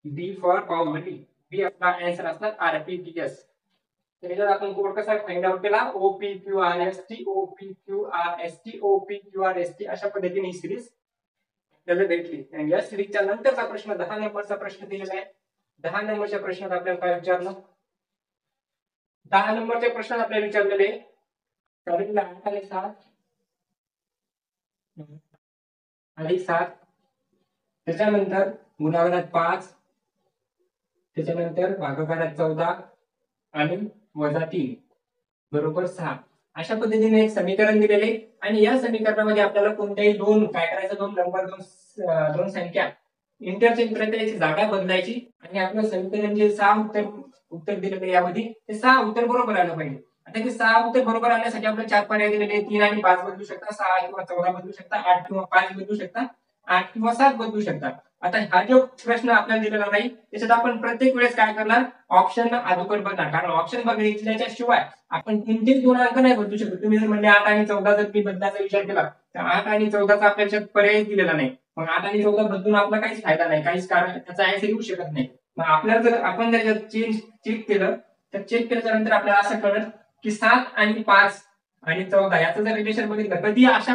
बी फॉर प्रॉबॅबिलिटी. बी आपला आन्सर असणार आरपीटीएस. तर याच्यात आपण कोड कसा फाइंड आउट केला? OPQRST OPQRST OPQRST अशा पद्धतीने ही सिरीज त्याला भेटली. आणि या सिरीजच्या नंतरचा प्रश्न 10 नंबरचा प्रश्न दिलेला आहे. 10 नंबरच्या प्रश्नात आपल्याला काय विचारलं? 10 नंबरच्या प्रश्नात आपल्याला विचारलेले अधिक 7 त्याच्यानंतर गुणाकारात 5, त्याच्यानंतर भागाकारात 14 आणि वजा 3 बरोबर 6 अशा पद्धतीने एक समीकरण दिलेले. आणि या समीकरणामध्ये आपल्याला कोणत्याही दोन काय करायचं? दोन नंबर दोन संख्या इंटरचेंज करायची, याची जागा बदलायची आणि आपलं समीकरण जे 6 उत्तर दिलेले यामध्ये ते 6 उत्तर बरोबर आलं पाहिजे. आता ते 6 उत्तर बरोबर आणण्यासाठी आपल्याला 4 पर्याय दिलेले 3 आणि 5 बदलू शकता, 6 किंवा 14 बदलू शकता, 8 किंवा 5 बदलू शकता, 8 किंवा 7 बदलू शकता. आता हा जो प्रश्न आपल्याला दिलेला नाही त्याच्यात आपण प्रत्येक वेळेस काय करणार? ऑप्शन अगोदर बघणार. कारण ऑप्शन बघितल्याच्या शिवाय आपण कोणतेच दोन अंक नाही बदलू शकत. तुम्ही जर म्हणले 8 आणि 14 जर मी बदलायचा विचार केला तर 8 आणि 14चा आपल्याला पर्याय दिलेला नाही. मग 8 आणि 14 बदलून आपला काहीच फायदा नाही, काहीच कारण त्याचा आन्सर येऊ शकत नाही. मग आपल्याला जर आपण जर चेक केलं तर चेक केल्याच्या नंतर आपल्याला असं कळलं की 7 आणि 5 आणि 14 याचं जर रिलेशन बघितलं कधी अशा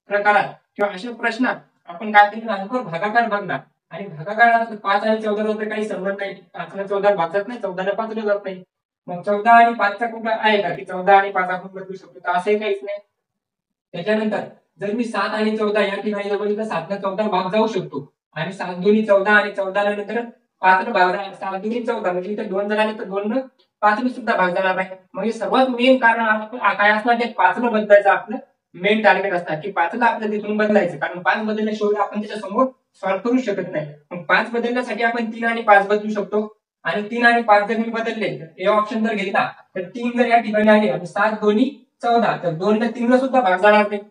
प्रकारात किंवा अशा प्रश्नात आपण काय केलं? अंकावर भागाकार बघणार. आणि भागाकारात 5 आणि 14 चा काही संबंध नाही. 5 आणि 14 भागत नाही, 14 ने 5 ने जात नाही. मग 14 आणि 5 चा कुठला आहे का की 14 आणि 5 आपण बदलू शकतो? तर असंही काहीच नाही. त्याच्यानंतर जर मी 7 आणि 14 या ठिकाणी जर बघितलं 7 ने 14 भाग जाऊ शकतो आणि 7 दोन्ही 14 आणि 14 नंतर 5 ने भाग जाणार. 7 दोन्ही 14 म्हणजे इथे 2 जर आले तर 2 ने 5 ने सुद्धा भाग जाणार नाही. म्हणजे सर्वात मेन कारण काय असणार? ते 5 ने बदलायचं आपलं मेन टार्गेट असणार की 5 ला आपल्याला तिथून बदलायचं. कारण 5 बदलल्याशिवाय आपण त्याच्या समोर सॉल्व्ह करू शकत नाही. मग 5 बदलण्यासाठी आपण 3 आणि 5 बदलू शकतो. आणि 3 आणि 5 जर मी बदलले हे ऑप्शन जर घेतला तर 3 जर या ठिकाणी आले आणि 7 दोन्ही 14 तर 2 ने 3 ला सुद्धा भाग जाणार नाही.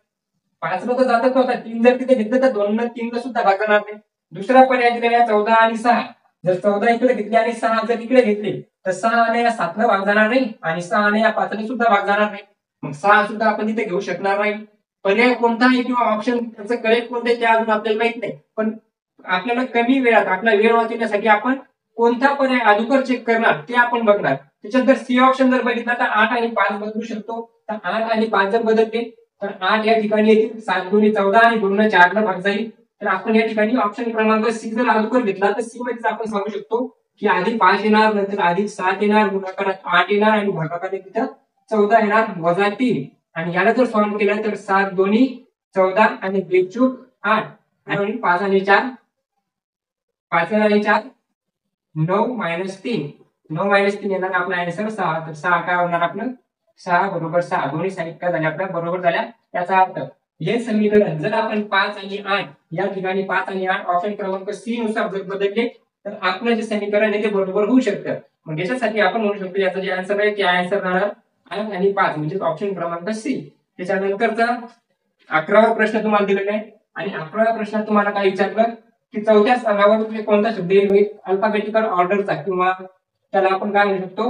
5 ला तर जातच नव्हता, 3 जर तिथे घेतलं तर 2 ने 3 ला सुद्धा भाग जाणार नाही. दुसरा पर्याय दिलेला 14 आणि 6. जर 14 इकडे घेतले आणि 6 जर इकडे घेतले तर 6 ने या 7 ला भाग जाणार नाही आणि 6 ने या 5 ने सुद्धा भाग जाणार नाही. मग 6 सुद्धा आपण तिथे घेऊ शकणार नाही. पर्याय कोणता आहे किंवा ऑप्शन त्याचं करेक्ट कोणते ते अजून आपल्याला माहित नाही. पण आपल्याला कमी वेळात आपला वेळ वाचवण्यासाठी आपण कोणता पर्याय अगोदर चेक करणार ते आपण बघणार. त्याच्यात जर सी ऑप्शन जर बघितला तर 8 आणि 5 बदलू शकतो. तर 8 आणि 5 जर बदलले तर 8 या ठिकाणी येतील, 7 दोन्ही 14 आणि 2 ने 4 ला भाग जाईल. तर आपण या ठिकाणी ऑप्शन क्रमांक सी जर अगोदर घेतला तर सी मध्ये आपण सांगू शकतो की आधी 5 येणार, नंतर आधी 7 येणार, गुणाकारात 8 येणार आणि भागाकारात तिथं 14 येणार वजा 3 आणि याला जर सॉल्व्ह केलं तर 7 दोन्ही 14 आणि 2 चूक 8 आणि 5 आणि 4 5 आणि 4 9 - 3 9 - 3 येणार आपला आन्सर 6. तर 6 काय होणार आपलं 6 बरोबर 6 दोन्ही साईड काय झाल्या आपल्या बरोबर झाल्या. याचा अर्थ हे समीकरण जर आपण 5 आणि 8 या ठिकाणी 5 आणि 8 ऑप्शन क्रमांक सी नुसार जर बदलले तर आपलं जे समीकरण आहे ते बरोबर होऊ शकतं. मग याच्यासाठी आपण म्हणू शकतो याचा जे आन्सर आहे ते आन्सर राहणार 8 आणि 5 म्हणजे ऑप्शन क्रमांक सी. त्याच्यानंतरचा 11वा प्रश्न तुम्हाला दिलेला आहे आणि 11व्या प्रश्नात तुम्हाला काय विचारलं की चौथ्या स्थानावर कोणता शब्द येईल अल्फाबेटिकल ऑर्डरचा किंवा त्याला आपण काय म्हणू शकतो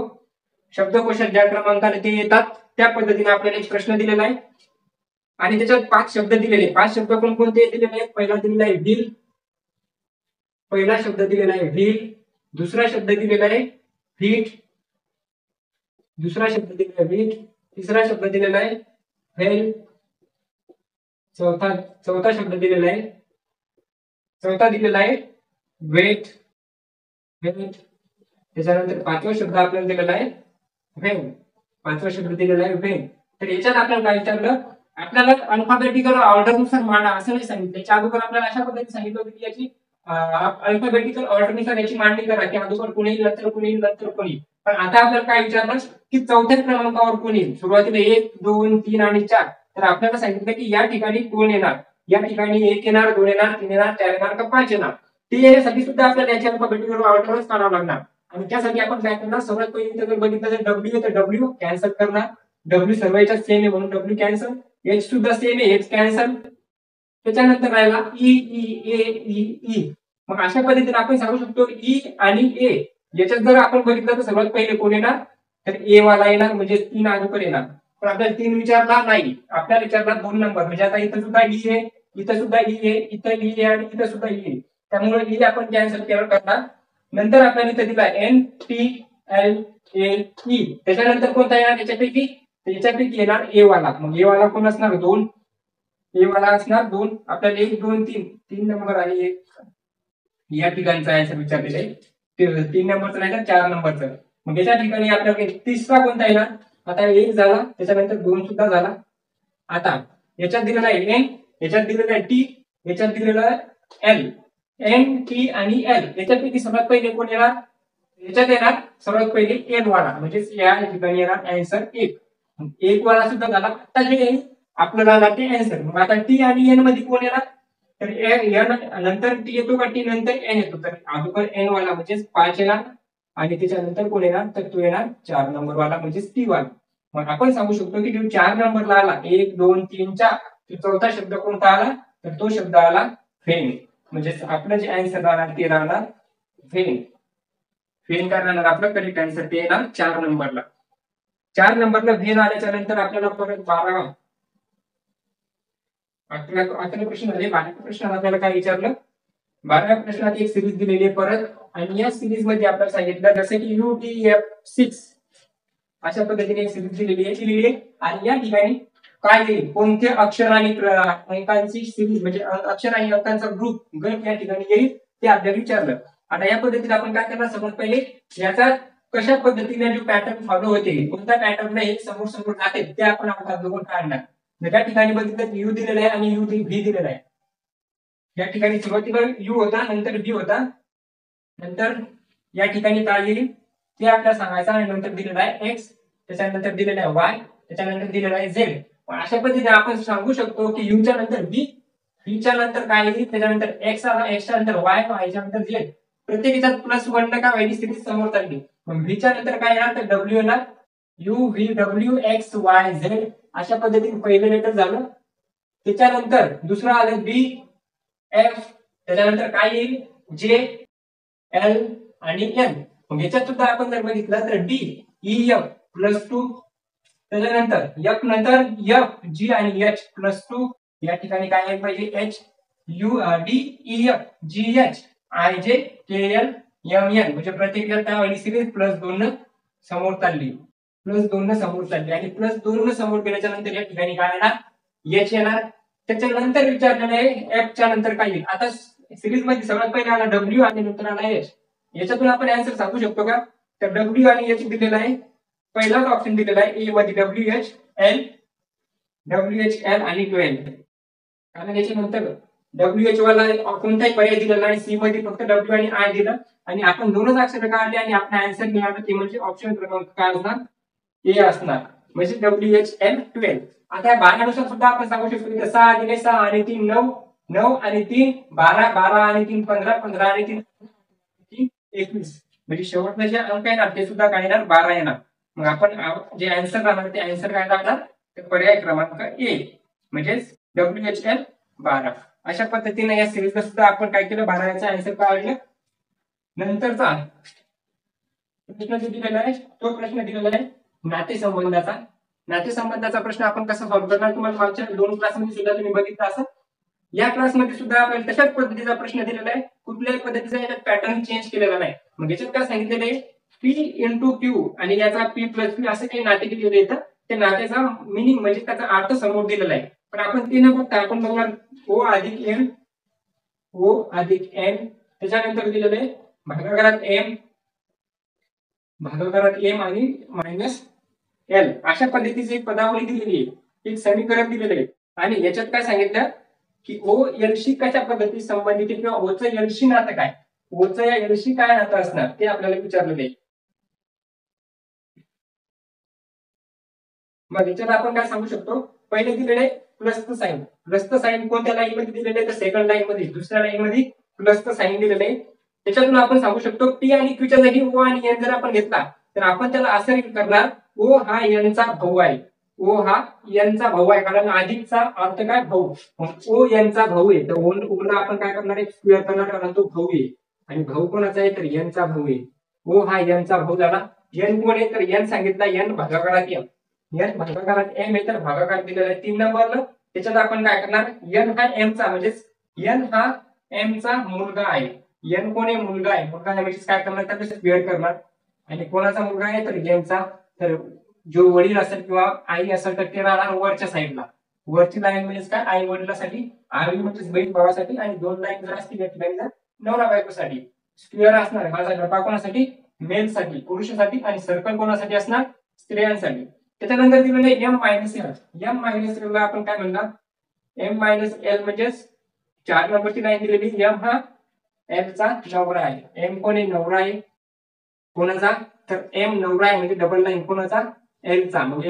शब्दकोशात ज्या क्रमांकाने ते येतात त्या पद्धतीने आपल्याला एक प्रश्न दिलेला आहे आणि त्याच्यात 5 शब्द दिलेले 5 शब्द कोणकोणते दिलेले आहेत. पहिला दिलेला आहे व्हील, पहिला शब्द दिलेला आहे व्हील, दुसरा शब्द दिलेला आहे व्हीट, दुसरा शब्द दिलेला आहे व्हीट, तिसरा शब्द दिलेला आहे व्हेल, चौथा शब्द दिलेला आहे वेट वेट. त्याच्यानंतर 5वा शब्द आपल्याला दिलेला आहे व्हेन, 5वा शब्द दिलेला आहे व्हेन. तर याच्यात आपल्याला काय विचारलं आपल्याला अल्फाबेटिकल ऑर्डर नुसार मांडा असं नाही सांगितलं. त्याच्या अगोदर आपल्याला अशा पद्धतीने सांगितलं होतं की याची अल्फाबेटिकल ऑर्डर नुसार याची मांडणी करा की अगोदर कोणी येईल नंतर कोणी येईल नंतर कोणी. पण आता आपल्याला काय विचारलं की चौथ्या क्रमांकावर कोणी येईल सुरुवातीला 1 2 3 आणि 4. तर आपल्याला सांगितलं की या ठिकाणी कोण येणार या ठिकाणी 1 येणार 2 येणार 3 येणार 4 येणार का 5 येणार. ते येण्यासाठी सुद्धा आपल्याला याची अल्फाबेटिकल ऑर्डरच काढावं लागणार आणि त्यासाठी आपण काय करणार सर्वात पहिले जर बघितलं तर डब्ल्यू तर डब्ल्यू कॅन्सल करणार. डब्ल्यू सर्वांच्या सेम आहे म्हणून डब्ल्यू कॅन्सल, एच सुद्धा सेम आहे एच कॅन्सल. त्याच्यानंतर राहिला ई ई ए ई ई. मग अशा पद्धतीने आपण सांगू शकतो ई आणि ए याच्यात जर आपण बघितलं तर सर्वात पहिले कोण येणार तर ए वाला येणार म्हणजे 3 अगोदर येणार. पण आपल्याला 3 विचारला नाही आपल्याला विचारला 2 नंबर म्हणजे आता इथं सुद्धा ई आहे इथं सुद्धा ई आहे इथं ई आहे आणि इथं सुद्धा ई आहे त्यामुळे ई आपण कॅन्सल करणार. नंतर आपल्याला इथं दिला N T L A E. त्याच्यानंतर कोणता येणार याच्यापैकी येणार ए वाला. मग ए वाला कोण असणार 2 ए वाला असणार 2. आपल्याला 1 2 3 नंबर आणि 1 या ठिकाणचा आन्सर विचारलेला आहे 3 नंबरचा नाही तर 4 नंबरचा. मग याच्या ठिकाणी आपल्याला तिसरा कोणता येणार आता 1 झाला त्याच्यानंतर 2 सुद्धा झाला. आता याच्यात दिलेला आहे एन याच्यात दिलेला आहे टी याच्यात दिलेला आहे एल एन टी आणि एल. याच्यापैकी सर्वात पहिले कोण येणार याच्यात येणार सर्वात पहिले एन वाला म्हणजे या ठिकाणी येणार आन्सर 1 वाला सुद्धा झाला. आता जे आपल्याला ते आन्सर. मग आता टी आणि एन मध्ये कोण येणार तर एन नंतर टी येतो का टी नंतर एन येतो तर अगोदर एन वाला म्हणजे 5 येणार आणि त्याच्यानंतर कोण येणार तर तो येणार 4 नंबर वाला म्हणजे टी वाला. मग आपण सांगू शकतो की जो 4 नंबरला आला 1 2 3 4 चौथा शब्द कोणता आला तर तो शब्द आला फेन. म्हणजे आपलं जे आन्सर राहणार ते राहणार फेन. फेन करणार आपलं करेक्ट आन्सर ते येणार 4 नंबरला. 4 नंबरला व्हेन आल्याच्या नंतर आपल्याला परत 12 प्रश्न झाले. 12 प्रश्नात आपल्याला काय विचारलं 12व्या प्रश्नात एक सिरीज दिलेली आहे परत आणि या सिरीज मध्ये आपल्याला सांगितलं जसं की UTF-6 अशा पद्धतीने एक सिरीज दिलेली आहे आणि या ठिकाणी काय येईल कोणते अक्षर आणि अंकांची सिरीज म्हणजे अक्षर आणि अंकांचा गट या ठिकाणी येईल ते आपल्याला विचारलं. आता या पद्धतीने आपण काय करणार सर्वात पहिले याचा कशा पद्धतीने जो पॅटर्न फॉलो होते कोणत्या पॅटर्न हे समोर समोर जाते ते आपण आता बघून काढणार. त्या ठिकाणी बघितलं यू दिलेला आहे आणि यू व्ही दिलेला आहे. या ठिकाणी सुरुवातीला यू होता नंतर व्ही होता नंतर या ठिकाणी काय येईल ते आपल्याला सांगायचं आणि नंतर दिलेला आहे एक्स त्याच्यानंतर दिलेला आहे वाय त्याच्यानंतर दिलेला आहे झेड. अशा पद्धतीने आपण सांगू शकतो की यू च्या नंतर व्ही च्या नंतर काय येईल त्याच्यानंतर एक्स आला एक्सच्या नंतर वाय वायच्या नंतर झेड. प्रत्येक याच्यात +1 का व्हॅल्यू सिरीज समोर चालली. मग व्ही च्या नंतर काय येणार तर डब्ल्यू येणार U V W x Y Z अशा पद्धतीने पहिलं लेटर झालं. त्याच्यानंतर दुसरं आलं बी एफ त्याच्यानंतर काय येईल जे एल आणि एम. मग याच्यात सुद्धा आपण जर बघितलं तर डी ई एफ +2 त्याच्यानंतर एफ नंतर एफ जी आणि एच +2 या ठिकाणी काय आहे पाहिजे H U D E F G H I J K L M N म्हणजे प्रत्येक काय सिरीज +2 समोर चालली आणि +2 समोर केल्याच्या नंतर या ठिकाणी काय येणार एच येणार. त्याच्यानंतर विचारलेलं आहे एफ च्या नंतर काय येईल. आता सिरीज मध्ये सर्वात पहिले आला डब्ल्यू आणि नंतर आला एच. याच्यातून आपण आन्सर सांगू शकतो का तर डब्ल्यू आणि एच दिलेला आहे पहिलाच ऑप्शन दिलेला आहे ए मध्ये WH L आणि 12. कारण याच्यानंतर WH वाला कोणताही पर्याय दिलेला नाही, सी मध्ये फक्त W आणि I दिलं आणि आपण दोनच अक्षर काढले आणि आपला आन्सर मिळाला ते म्हणजे ऑप्शन क्रमांक काय असणार, ए असणार, म्हणजे WH L12. आता या 12 नुसार सुद्धा आपण सांगू शकतो की 6 दिले 6 आणि 3 9, 9 आणि 3 12, 12 आणि 3 15, 15 आणि 3 21, म्हणजे शेवटचे जे अंक येणार ते सुद्धा काय येणार 12 येणार. मग आपण जे आन्सर राहणार ते आन्सर काय राहणार, पर्याय क्रमांक ए म्हणजे WH L12. अशा पद्धतीने या सिरीजला सुद्धा आपण काय केलं, 12 याचा आन्सर काढलं. नंतरचा प्रश्न जो दिलेला आहे तो प्रश्न दिलेला आहे नातेसंबंधाचा. नातेसंबंधाचा प्रश्न आपण कसा सॉल्व्ह करणार, तुम्हाला मागच्या 2 क्लासमध्ये सुद्धा तुम्ही बघितलं असेल. या क्लासमध्ये सुद्धा आपल्याला तशाच पद्धतीचा प्रश्न दिलेला आहे, कुठल्याही पद्धतीचा याच्यात पॅटर्न चेंज केलेला नाही. मग याच्यात काय सांगितलेलं आहे, P × Q आणि याचा P + Q असं काही नाते दिलेले येतं. त्या नात्याचा मिनिंग म्हणजे त्याचा अर्थ समोर दिलेला आहे. पण आपण ते न बघता आपण बघणार O + N त्याच्यानंतर दिलेलं आहे भागाकारात M आणि -L अशा पद्धतीची एक पदावली दिलेली आहे, एक समीकरण दिलेलं आहे. आणि याच्यात काय सांगितलं की O L शी कशा पद्धतीने संबंधित आहे किंवा O चं L शी नातं काय, O चं या L शी काय नातं असणार ते आपल्याला विचारलेलं आहे. मग याच्यात आपण काय सांगू शकतो, पहिले दिलेले प्लसचं साइन. प्लसचं साइन कोणत्या लाईन मध्ये दिलेलं आहे तर सेकंड लाईन मध्ये, दुसऱ्या लाईन मध्ये प्लसचं साइन दिलेलं आहे. त्याच्यातून आपण सांगू शकतो P आणि Q च्या जागी O आणि N जर आपण घेतला तर आपण त्याला असं करणार O हा N चा भाऊ आहे. O हा N चा भाऊ आहे, कारण अधिकचा अर्थ काय भाऊ. O N चा भाऊ आहे तर O ला आपण काय करणार आहे स्क्वेअर करणार, कारण तो भाऊ आहे. आणि भाऊ कोणाचा आहे तर N चा भाऊ आहे. O हा N चा भाऊ झाला. N कोण आहे तर N सांगितला N भागाकारात M. N भागाकारात M आहे तर भागाकार दिलेला आहे 3 नंबरला. त्याच्यात आपण काय करणार, N हा M चा म्हणजे N हा M चा मुलगा आहे. N कोण आहे मुलगा आहे, मुलगा आहे म्हणजे काय करणार त्याला स्क्वेअर करणार. आणि कोणाचा मुलगा आहे तर M चा, तर जो वडील असेल किंवा आई असेल तर ते राहणार वरच्या साईडला. वरची लाईन म्हणजे काय आई वडिलासाठी, आई म्हणजे बहीण भावासाठी, आणि 2 लाईन जर असतील या ठिकाणी नवरा बायकोसाठी. स्क्वेअर असणार हा गप्पा कोणासाठी मेल साठी पुरुषासाठी, आणि सर्कल कोणासाठी असणार स्त्रियांसाठी. त्याच्यानंतर दिलेलं आहे M - L ला आपण काय म्हणणार M - L म्हणजे 4 नंबरची लाईन दिलेली. M हा L चा नवरा आहे. M कोण आहे नवरा आहे कोणाचा तर M नवरा आहे म्हणजे डबल लाईन कोणाचा L चा. मग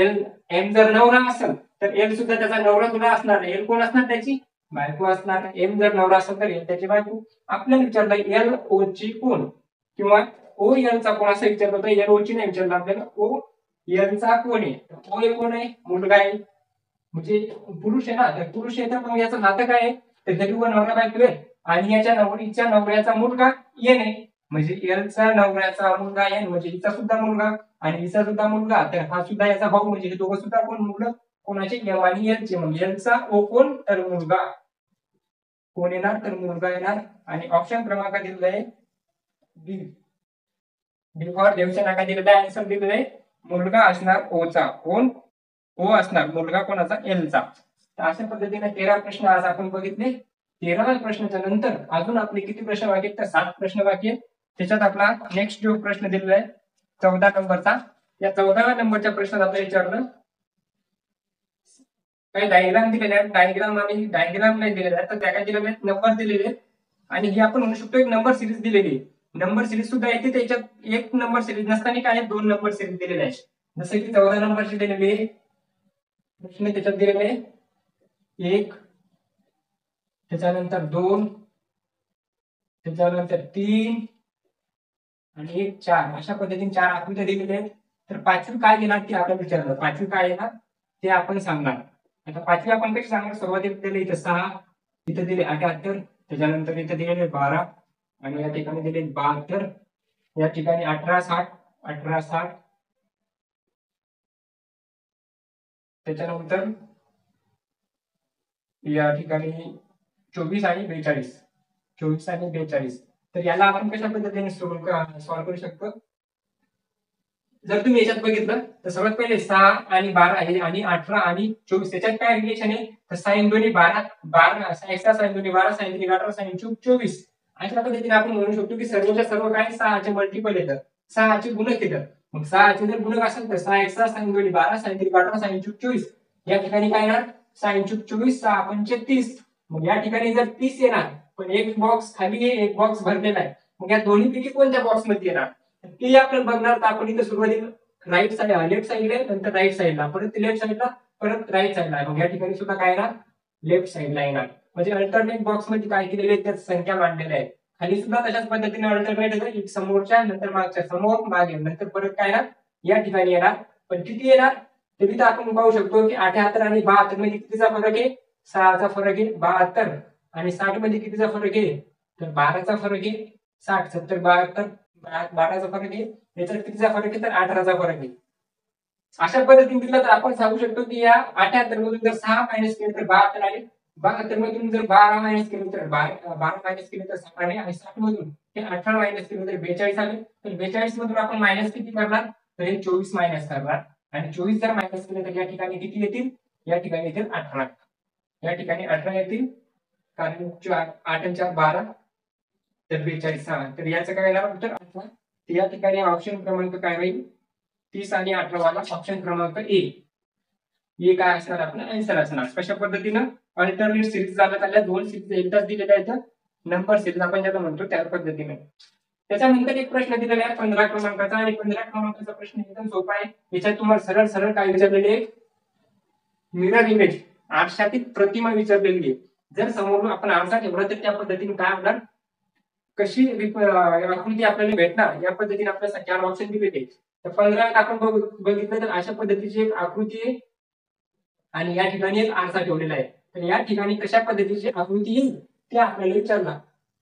M जर नवरा असेल तर L सुद्धा त्याचा नवरा सुद्धा असणार. L कोण असणार त्याची बायको असणार. M जर नवरा असेल तर L त्याची बायको. आपल्याला विचारलं L O ची कोण किंवा O L चा कोण असं विचारलं तर L O ची नाही विचारलं आपल्याला, O L चा कोण आहे. O हे कोण आहे मुलगा आहे म्हणजे पुरुष आहे ना, तर पुरुष आहे तर मग याचं नातं काय आहे तर जरी नवरा बायको आहे आणि याच्या नवऱ्याचा मुलगा N आहे म्हणजे L चा नवऱ्याचा मुलगा N म्हणजे हिचा सुद्धा मुलगा आणि हिचा सुद्धा मुलगा, तर हा सुद्धा याचा भाऊ म्हणजे हे दोघं सुद्धा कोण मुलं कोणाचे M आणि L चे. मग L चा O कोण तर मुलगा कोण येणार तर मुलगा येणार. आणि ऑप्शन क्रमांक दिलेला आहे डी फॉर देवसेना काय दिलेला आहे आन्सर दिलेला आहे मुलगा असणार O चा. कोण O असणार मुलगा कोणाचा L चा. तर अशा पद्धतीने 13 प्रश्न आज आपण बघितले. 13 प्रश्नाच्या नंतर अजून आपले किती प्रश्न बाकी आहेत तर 7 प्रश्न बाकी आहेत. त्याच्यात आपला नेक्स्ट जो प्रश्न दिलेला आहे 14 नंबरचा, या 14व्या नंबरच्या प्रश्नात आपल्याला विचारलं काही डायग्राम दिलेले आहेत. डायग्राम नाही दिलेला आहे तर त्या काय दिलेले आहेत नंबर दिलेले आहेत. आणि हे आपण म्हणू शकतो एक नंबर सिरीज दिलेली आहे. नंबर सिरीज सुद्धा येते, त्याच्यात एक नंबर सिरीज नसताना काय 2 नंबर सिरीज दिलेले आहेत. जसं की 14 नंबरची दिलेली आहे प्रश्न, त्याच्यात दिलेले आहे 1, त्याच्यानंतर 2, त्याच्यानंतर 3 आणि 1 4 अशा पद्धतीने 4 आकृत्या दिलेल्या आहेत. तर पाचवी काय येणार ते आपल्याला विचारलं, पाचवी काय येणार ते आपण सांगणार. आता पाचवी आपण कशी सांगणार, सुरुवातीला दिले इथे 6, इथे दिले 78, त्याच्यानंतर इथे दिलेले 12 आणि या ठिकाणी दिले 72, या ठिकाणी 18 60, त्याच्यानंतर या ठिकाणी 24 आणि 42. तर याला आपण कशा पद्धतीने सॉल्व्ह करू शकतो. जर तुम्ही याच्यात बघितलं तर सर्वात पहिले 6 आणि 12 आहे आणि 18 आणि 24 त्याच्यात काय रिलेशन आहे तर साइन दोन्ही 12 साइन दोन्ही 12 साइन दोन्ही 18 साइन 24. अशा पद्धतीने आपण म्हणू शकतो की सर्वच्या सर्व काय 6 चे मल्टिपल येतात, 6 चे गुणक येतात. मग 6 जर गुणक असेल तर 6 6 6 दोन्ही 12 6 18 6 24 या ठिकाणी काय येणार 6 24 6 पंचे 30 मग या ठिकाणी जर 30 येणार पण एक बॉक्स खाली आहे एक बॉक्स भरलेला आहे मग या दोन्ही पैकी कोणत्या बॉक्स मध्ये येणार ते आपल्याला बघणार तर आपण इथे सुरुवातीला राईट साइड लेफ्ट साइडला नंतर राईट साइडला परत लेफ्ट साइडला परत राईट साइडला मग या ठिकाणी सुद्धा काय येणार लेफ्ट साइडला येणार म्हणजे अल्टरनेट बॉक्स मध्ये काय केलेले आहेत त्या संख्या मांडलेल्या आहेत खाली सुद्धा तशाच पद्धतीने अल्टरनेट एक समोरच्या नंतर मागच्या समोर मागे नंतर परत काय येणार या ठिकाणी येणार पण किती येणार तर तिथे आपण पाहू शकतो की 78 आणि 72 मध्ये कितीचा फरक आहे 6चा फरक आहे 72 आणि 60 मध्ये कितीचा फरक आहे तर 12चा फरक आहे 60 70 72 12चा फरक आहे याच्यात कितीचा फरक आहे तर 18चा फरक आहे अशा पद्धतीने दिलं तर आपण सांगू शकतो की या 78 मधून जर 6 मायनस केले तर 72 आले 72 मधून जर 12 मायनस केले तर 12 मायनस केले तर 6 आले आणि 60 मधून हे 18 मायनस केले तर 42 आले तर 42 मधून आपण मायनस किती करणार तर हे 24 मायनस करणार आणि 24 जर मायनस केले तर या ठिकाणी किती येतील या ठिकाणी येतील 18 या ठिकाणी 18 येतील कारण 8 आणि 4 12 तर 42 तर याचं काय येणार उत्तर 18 या ठिकाणी ऑप्शन क्रमांक काय होईल 30 आणि 18 वाला ऑप्शन क्रमांक ए काय असणार आपला आन्सर असणार कशा पद्धतीनं अल्टरनेट सिरीज झाल्या त्याला दोन सिरीज एकदाच दिलेल्या आहेत नंबर सिरीज आपण ज्याला म्हणतो त्या पद्धतीने त्याच्यानंतर एक प्रश्न दिलेला आहे 15 क्रमांकाचा आणि 15 क्रमांकाचा प्रश्न एकदम सोपा आहे याच्यात तुम्हाला सरळ सरळ काय विचारलेले आहे मिरर इमेज आरशातील प्रतिमा विचारलेली आहे जर समोरून आपण आरसा ठेवला तर त्या पद्धतीने काय होणार कशी आकृती आपल्याला भेटणार या पद्धतीने आपल्याला 4 ऑप्शन दिलेले आहेत तर 15 आपण बघितलं तर अशा पद्धतीची एक आकृती आहे आणि या ठिकाणी एक आरसा ठेवलेला आहे तर या ठिकाणी कशा पद्धतीची आकृती येईल ते आपल्याला विचारणार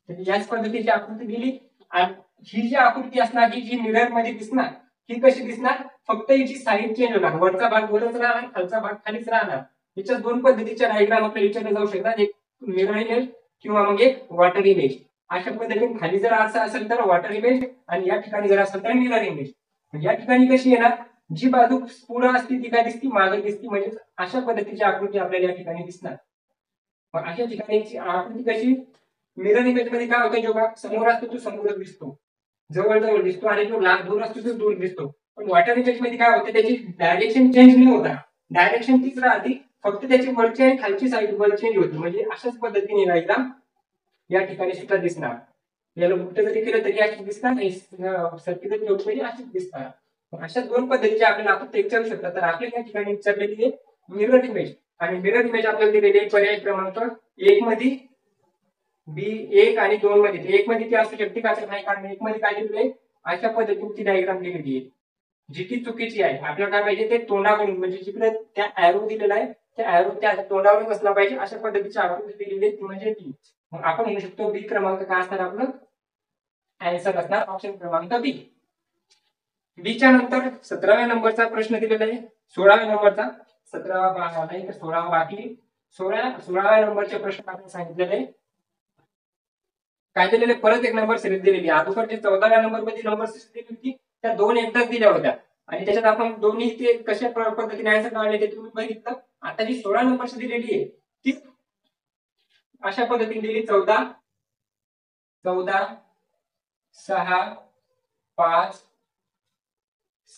तर याच पद्धतीची आकृती दिली आणि ही जी आकृती असणार ही जी मिरर मध्ये दिसणार ही कशी दिसणार फक्त याची साईड चेंज होणार वरचा भाग वरच राहणार खालचा भाग खालीच राहणार याच्या दोन पद्धतीच्या डायग्राम आपल्याला विचारले जाऊ शकतात एक मिरर इमेज किंवा मग एक वॉटर इमेज अशा पद्धतीने खाली जर आरसा असेल तर वॉटर इमेज आणि या ठिकाणी जर असेल तर मिरर इमेज या ठिकाणी कशी येणार जी बाजू पुढे असते ती काय दिसती मागे दिसती म्हणजे अशा पद्धतीची आकृती आपल्याला या ठिकाणी दिसणार मग अशा ठिकाणी आकृती कशी मिरर इमेज मध्ये काय होतं जेव्हा समोर असतो तो समोर दिसतो जवळ जवळ दिसतो आणि जो लांब दूर असतो तो दूर दिसतो पण वॉटर इमेज मध्ये काय होतं त्याची डायरेक्शन चेंज नाही होता डायरेक्शन तीच राहते फक्त त्याची वरची आणि खालची साईड वर चेंज होती म्हणजे अशाच पद्धतीने डायग्राम या ठिकाणी सुद्धा दिसणार याला उलट जरी केलं तरी अशीच दिसणार सर्किट तरी अशीच दिसणार अशा दोन पद्धतीचे आपल्याला आपण विचारू शकतात तर आपल्याला या ठिकाणी विचारलेली आहे मिरर इमेज आणि मिरर इमेज आपल्याला दिलेली आहे पर्याय क्रमांक 1 मध्ये B1 आणि 2 मध्ये 1 मध्ये ती असू शकते का नाही कारण 1 मध्ये काय दिलेलं आहे अशा पद्धतीने ती डायग्राम दिलेली आहे जी की चुकीची आहे आपल्याला काय पाहिजे ते तोंडावरून म्हणजे जिकडे त्या ॲरो दिलेला आहे त्या ॲरो त्या तोंडावरून बसला पाहिजे अशा पद्धतीची आकृती दिलेली आहे ती म्हणजे ती मग आपण म्हणू शकतो बी क्रमांक काय असणार आपलं आन्सर असणार ऑप्शन क्रमांक बी बीच्या नंतर 17व्या नंबरचा प्रश्न दिलेला आहे 16व्या नंबरचा 17वा नाही तर 16वा बाकी 16व्या नंबरचे प्रश्न आपण सांगितलेले काय दिलेले परत एक नंबर सिरीज दिलेली अगोदर जे 14व्या नंबर मध्ये नंबर सिरीज दिली होती त्या दोन एकदाच दिल्या होत्या आणि त्याच्यात आपण दोन्ही ते कशा पद्धतीने आन्सर काढले ते तुम्ही बघितलं आता जी 16 नंबरची दिलेली आहे ती अशा पद्धतीने दिली 14 6 5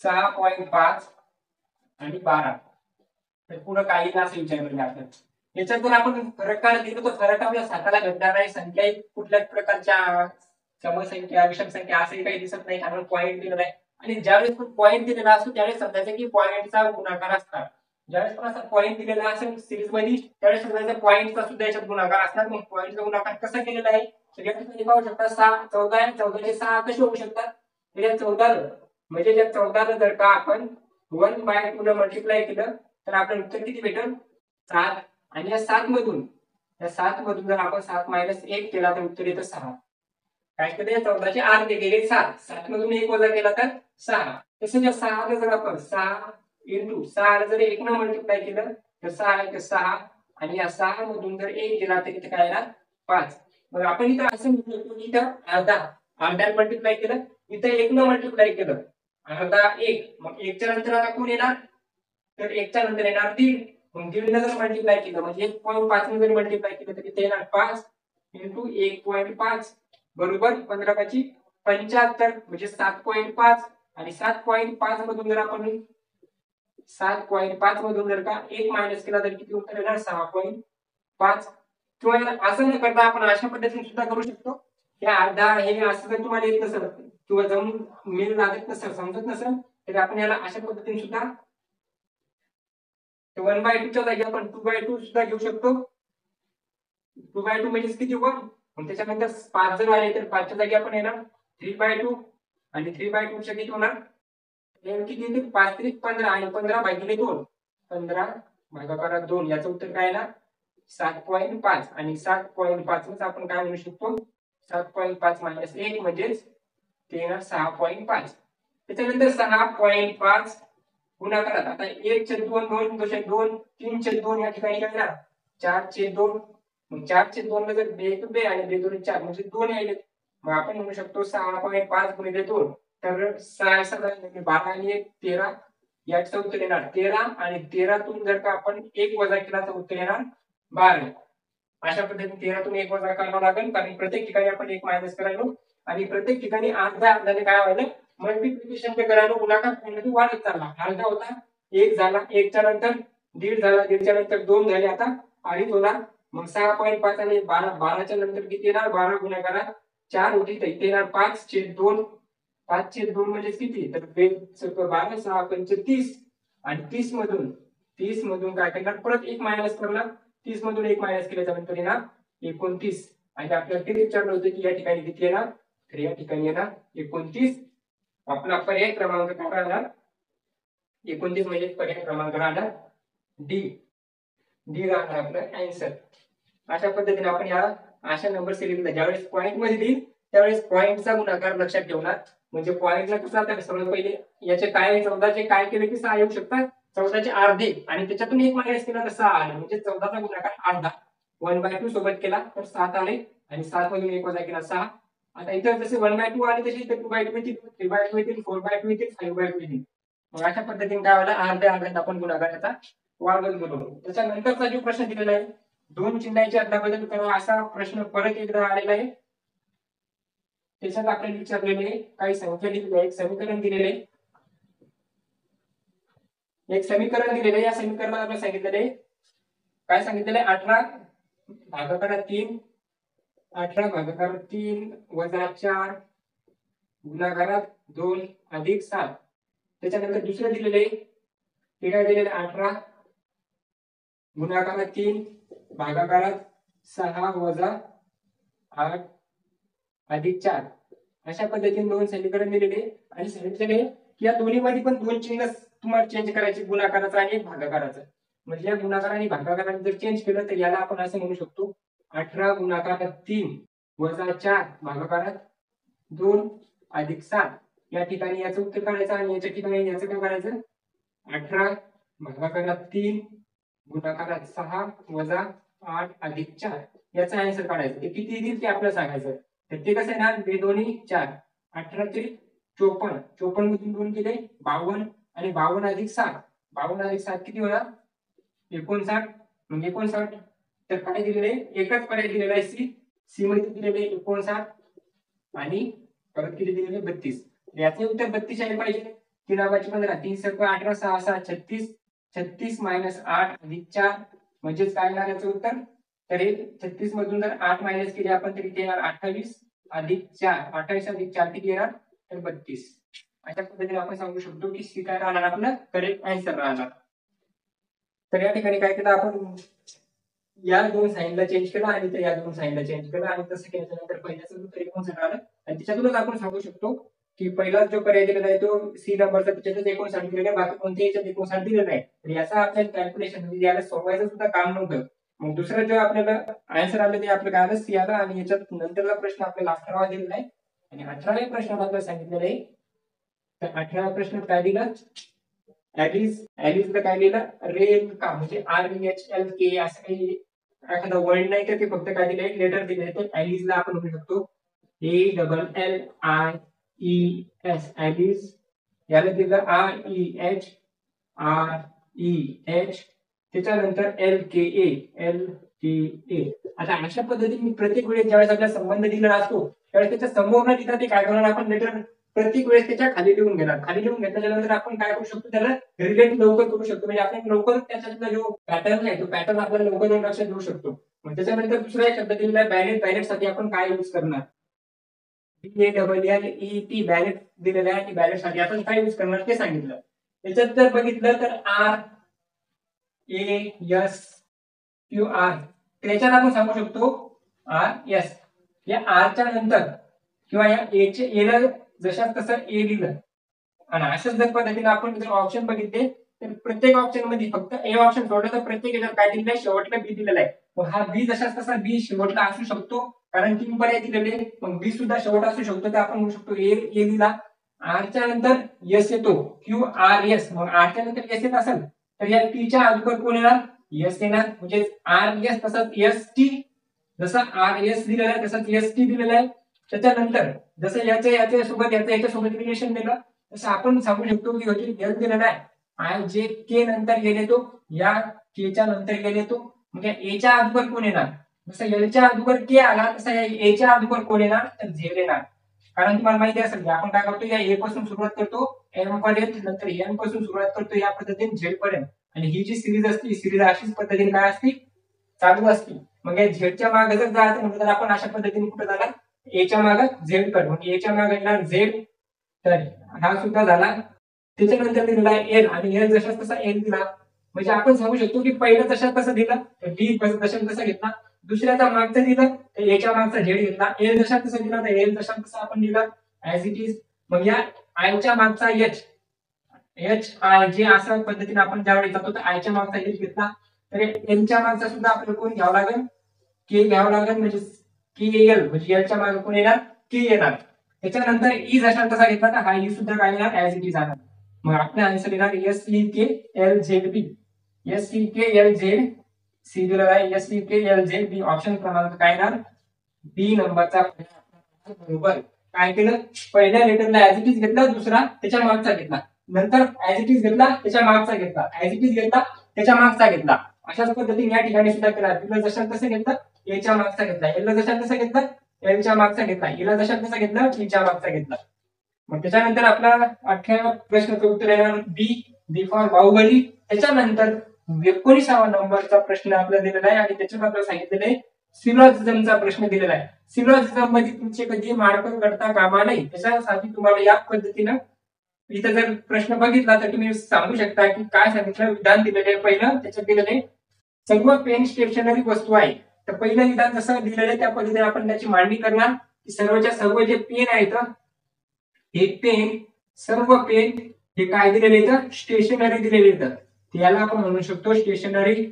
6.5 आणि 12 तर पुढे काही असं विचारलेलं आहे याच्यातून आपण फरक काढ दिलो तो फरक आपल्या साताला घडणार नाही संख्या कुठल्याच प्रकारच्या समसंख्या विषम संख्या असंही काही दिसत नाही कारण पॉईंट दिलेला आहे आणि ज्यावेळेस पण पॉईंट दिलेला असतो त्यावेळेस समजायचं की पॉईंटचा गुणाकार असणार ज्यावेळेस पण असा पॉईंट दिलेला असेल सिरीज मध्ये त्यावेळेस समजायचं पॉईंटचा सुद्धा याच्यात गुणाकार असणार मग पॉईंटचा गुणाकार कसा केलेला आहे तर या ठिकाणी पाहू शकता 6 14 आणि 14चे 6 कसे होऊ शकतात तर या 14 म्हणजे या 14 जर का आपण 1/2 ने मल्टिप्लाय केलं तर आपल्याला उत्तर किती भेटेल 7 आणि या 7 मधून जर आपण 7 - 1 केला तर उत्तर येतं 6 काय केलं 14चे अर्धे केले 7 7 मधून 1 वजा केला तर 6 तसं या 6 जर आपण 6 * 6 जर 1 ने मल्टिप्लाय केलं तर 6 * 6 आणि या 6 मधून जर 1 केला तर इथे काय येणार 5 मग आपण इथं असं म्हणतो की इथं अर्धा मल्टिप्लाय केलं इथं 1 ने मल्टिप्लाय केलं अर्धा 1 मग 1 च्या नंतर आता कोण येणार तर 1 च्या नंतर येणार 1.5 मग 1.5 ने जर मल्टिप्लाय केलं म्हणजे 1.5 ने जर मल्टिप्लाय केलं तर इथे येणार 5 * 1.5 बरोबर 15 × 75 म्हणजे 7.5 आणि 7.5 मधून जर आपण 7.5 मधून जर का 1 मायनस केला तर किती उत्तर येणार 6.5. किंवा असं न करता आपण अशा पद्धतीने सुद्धा करू शकतो. हे अर्धा हे असं जर तुम्हाला येत नसेल किंवा जमून मेल लागत नसेल समजत नसेल तर आपण याला अशा पद्धतीने सुद्धा 1/2 च्या जागी आपण 2/2 सुद्धा घेऊ शकतो. 2/2 म्हणजे किती 1. मग त्याच्यानंतर 5 जर आले तर 5 च्या जागी आपण येणार 3/2 आणि 3/2 च्या किती होणार किती येतील 5 3 15 आणि 15 भागिले 2 15 भागाकारात 2 याचं उत्तर काय येणार 7.5 आणि 7.5 च आपण काय म्हणू शकतो 7.5 मायनस 1 म्हणजेच ते येणार 6.5. त्याच्यानंतर 6.5 गुणाकारात आता 1/2 2/2 3/2 या ठिकाणी काय येणार 4/2. मग 4/2 ला जर 2 आणि 2 4 म्हणजे 2 आले मग आपण म्हणू शकतो 6.5 गुणिले 2 तर 6 12 आणि 1 13 याचं उत्तर येणार 13 आणि 13 तून जर का आपण 1 वजा केला तर उत्तर येणार 12. अशा पद्धतीने 13 तून 1 वजा करावं लागेल कारण प्रत्येक ठिकाणी आपण 1 मायनस करायलो आणि प्रत्येक ठिकाणी अर्ध्या अर्ध्याने काय व्हायला मल्टिप्लिकेशन पे करायला गुणाकार पद्धती वाढत चालला. अर्धा होता 1 झाला 1 च्या नंतर 1.5 झाला 1.5 च्या नंतर 2 झाले आता 2.5 होणार. मग 6.5 आणि 12 च्या नंतर किती येणार 12 गुणाकारात 4 होती तर इथे येणार 5/2 5/2 म्हणजे किती तर 12 6 5 30 आणि 30 मधून काय करणार परत 1 मायनस करणार 30 मधून 1 मायनस केल्याच्या नंतर येणार 29 आणि आपल्याला किती विचारलं होतं की या ठिकाणी किती येणार तर या ठिकाणी येणार 29. आपला पर्याय क्रमांक काय राहणार 29 म्हणजे पर्याय क्रमांक राहणार डी राहणार आपलं आन्सर. अशा पद्धतीने आपण या अशा नंबर सिलेक्ट ज्यावेळेस पॉईंट मध्ये देईल त्यावेळेस पॉईंटचा गुणाकार लक्षात ठेवणार म्हणजे पॉईंटला कसा आता सर्वात पहिले याचे काय 14चे काय केले की 6 येऊ शकतात 14चे अर्धे आणि त्याच्यातून 1 मायनस केला तर 6 आले म्हणजे 14चा गुणाकार अर्धा 1/2 सोबत केला तर 7 आले आणि 7 मधून 1 वजा केला 6. आता इथे जसे 1/2 आले तसे इथे 2/2 येतील 3/2 येतील 4/2 येतील 5/2 येतील. मग अशा पद्धतीने काय व्हायला अर्ध्या अर्ध्यात आपण गुणाकार याचा वाढवत गेलो. त्याच्यानंतरचा जो प्रश्न दिलेला आहे 2 चिन्हांची अदलाबदल करा असा प्रश्न परत एकदा आलेला आहे. त्याच्यात आपल्याला विचारलेले काही संख्या दिलेली आहे एक समीकरण दिलेले या समीकरणात आपल्याला सांगितलेले काय सांगितलेले 18 भागाकारात 3 वजा 4 गुणाकारात 2 अधिक 7. त्याच्यानंतर दुसरे दिलेले ते काय दिलेले 18 गुणाकारात 3 भागाकारात 6 वजा 8 अधिक 4. अशा पद्धतीने 2 समीकरण दिलेले आणि सांगितलेले की या दोन्ही मध्ये पण 2 चिन्ह तुम्हाला चेंज करायचे गुणाकाराचं आणि भागाकाराचं. म्हणजे या गुणाकार आणि भागाकाराने जर चेंज केलं तर याला आपण असं म्हणू शकतो 18 गुणाकारात 3 वजा 4 भागाकारात 2 अधिक 7. या ठिकाणी याचं उत्तर काढायचं आणि याच्या ठिकाणी याचं काय करायचं 18 भागाकारात 3 गुणाकारात 6 वजा 8 अधिक 4 याचा आन्सर काढायचं. ते किती येईल ते आपल्याला सांगायचं. तर ते कसं येणार 2 दोन्ही 4 18 ते 54 54 मधून 2 केले 52 आणि 52 अधिक 7 52 अधिक 7 किती होणार 59. मग 59 तर काय दिलेले एकच पर्याय दिलेला आहे सी मध्ये दिलेले 59 आणि परत किती दिलेले 32. याचे उत्तर 32 आले पाहिजे. 3 नावाची 15 3 सर्व 18 6 6 36 36 मायनस 8 अधिक 4 म्हणजेच काय येणार याचं उत्तर तर हे 36 मधून जर 8 मायनस केले आपण तरी ते येणार 28 अधिक 4 28 अधिक 4 किती येणार तर 32. अशा पद्धतीने आपण सांगू शकतो की सी काय राहणार आपलं करेक्ट आन्सर राहणार. तर या ठिकाणी काय केलं आपण या 2 साइनला चेंज केला आणि या 2 साइनला चेंज केला आणि तसं केल्यानंतर पहिल्याचं उत्तर 59 आलं आणि त्याच्यातूनच आपण सांगू शकतो की पहिला जो पर्याय दिलेला आहे तो सी नंबरचा त्याच्यातच 59 दिलेला आहे बाकी कोणत्याही याच्यात 59 दिलेला नाही. तर याचा आपल्याला कॅल्क्युलेशन म्हणजे याला सोडवायचं सुद्धा काम नव्हतं. मग दुसरं जो आपल्याला आन्सर आलं ते आपलं काय आलं सी आला आणि याच्यात नंतरला प्रश्न आपल्याला 18वा दिलेला आहे आणि 18व्या प्रश्नात आपल्याला सांगितलेलं आहे तर 18व्या प्रश्नात काय दिलं ऍलिसला काय लिहिलं रेल का म्हणजे REHLK असं काही एखादा वर्ड नाही तर ते फक्त काय दिलंय लेटर दिले तर ऍलिसला आपण म्हणू शकतो ALLIES ऍलिस. याला दिलं REHREH त्याच्यानंतर LKA. आता अशा पद्धतीने प्रत्येक वेळेस ज्यावेळेस आपल्याला संबंध दिलेला असतो त्यावेळेस त्याच्या समोर न लिहिता ते काय करणार आपण लेटर प्रत्येक वेळेस त्याच्या खाली लिहून घेणार. खाली लिहून घेतल्यानंतर आपण काय करू शकतो, त्याला रिलेट लवकर करू शकतो. म्हणजे आपण लवकर त्याच्यातला जो पॅटर्न आहे तो पॅटर्न आपल्याला लवकर लक्षात घेऊ शकतो. मग त्याच्यानंतर दुसरा एक शब्द दिलेला आहे बॅलेट. बॅलेट साठी आपण काय यूज करणार, BALLET बॅलेट दिलेला आहे. बॅलेट साठी आपण काय यूज करणार ते सांगितलं. त्याच्यात जर बघितलं तर RASQR त्याच्यात आपण सांगू शकतो RS. या R च्या नंतर किंवा या एला जशाच तसं ए लिहिलं आणि अशाच जर पद्धतीने आपण जर ऑप्शन बघितले तर प्रत्येक ऑप्शन मध्ये फक्त ए ऑप्शन सोडलं तर प्रत्येक याच्यात काय दिलेलं आहे, शेवटला बी दिलेला आहे. मग हा बी जशाच तसा बी शेवटला असू शकतो कारण 3 पर्याय दिलेले. मग बी सुद्धा शेवट असू शकतो. तर आपण म्हणू शकतो ए लिहिला. आर च्या नंतर एस येतो QRS. मग आर च्या नंतर एस येत असेल तर या टी च्या अगोदर कोण येणार, एस येणार. म्हणजे RS तसंच ST. जसा RS दिलेला आहे तसंच ST दिलेला आहे. त्याच्यानंतर जसं याच्या सोबत रिलेशन दिलं तसं आपण सांगू शकतो की एल दिलेला आहे. आय जे के नंतर गेले तो या के च्या नंतर गेले तो. म्हणजे ए च्या अगोदर कोण येणार, जसं एल च्या अगोदर के आला तसं या ए च्या अगोदर कोण येणार, तर झेड येणार. कारण तुम्हाला माहिती असेल की आपण काय करतो, या ए पासून सुरुवात करतो एम पर्यंत, नंतर एन पासून सुरुवात करतो या पद्धतीने झेड पर्यंत. आणि ही जी सिरीज असते ही सिरीज अशीच पद्धतीने काय असते, चालू असते. मग या झेडच्या मागे जर जायचं म्हटलं तर आपण अशा पद्धतीने कुठे जाणार, एच्या मागे झेड कर. म्हणजे एच्या मागे येणार झेड. तर हा सुद्धा झाला. त्याच्यानंतर दिलेला आहे एल आणि एल जशाच तसा एल दिला. म्हणजे आपण सांगू शकतो की पहिलं जशाच तसं दिलं तर डी जशाच तसा घेतला. दुसऱ्याचा मागचं दिलं तर एच्या मागचा झेड घेतला. एल जशात तसा दिला तर एल जशात तसा आपण दिला ऍज इट इज. मग या आयच्या मागचा एच आय जे अशा पद्धतीने आपण ज्यावेळी जातो तर आयच्या मागचा एच घेतला. तर एलच्या मागचा सुद्धा आपल्याला कोण घ्यावं लागेल, के घ्यावं लागेल. म्हणजे के एल म्हणजे एलच्या मागे कोण येणार, के येणार. त्याच्यानंतर ई जशा तसा घेतला तर हा ई सुद्धा काय येणार, ऍज इट इज येणार. मग आपला आन्सर येणार SEKLZB. SEKLZ सी दिलेला आहे SEKLZ. ऑप्शन क्रमांक काय येणार, बी नंबरचा बरोबर. काय केलं, पहिल्या लेटरला ऍज इट इज घेतला, दुसरा त्याच्या मागचा घेतला, नंतर ऍज इट इज घेतला त्याच्या मागचा घेतला, ऍज इट इज घेतला त्याच्या मागचा घेतला. अशाच पद्धतीने या ठिकाणी सुद्धा केला. तिला जशा तसं घेतलं एच्या मागचा घेतला, एलला जशा तसं घेतलं एलच्या मागचा घेतला, एला जशा तसं घेतलं टीच्या मागचा घेतला. मग त्याच्यानंतर आपला 18व्या प्रश्नाचं उत्तर येणार बी फॉर बाहुबली. त्याच्यानंतर 19वा नंबरचा प्रश्न आपल्याला दिलेला आहे आणि त्याच्यात आपल्याला सांगितलेलं आहे सिलॉजिझमचा प्रश्न दिलेला आहे. सिलॉजिझम मध्ये तुमचे कधी मार्कर करता कामा नाही. त्याच्यासाठी तुम्हाला या पद्धतीनं इथं जर प्रश्न बघितला तर तुम्ही सांगू शकता की काय सांगितलं, विधान दिलेलं आहे. पहिलं त्याच्यात दिलेलं आहे सर्व पेन स्टेशनरी वस्तू आहे. तर पहिलं विधान जसं दिलेलं आहे त्या पद्धतीने आपण त्याची मांडणी करणार की सर्वच्या सर्व जे पेन आहेत हे पेन, सर्व पेन हे काय दिलेले आहेत, स्टेशनरी दिलेले आहेत. याला आपण म्हणू शकतो स्टेशनरी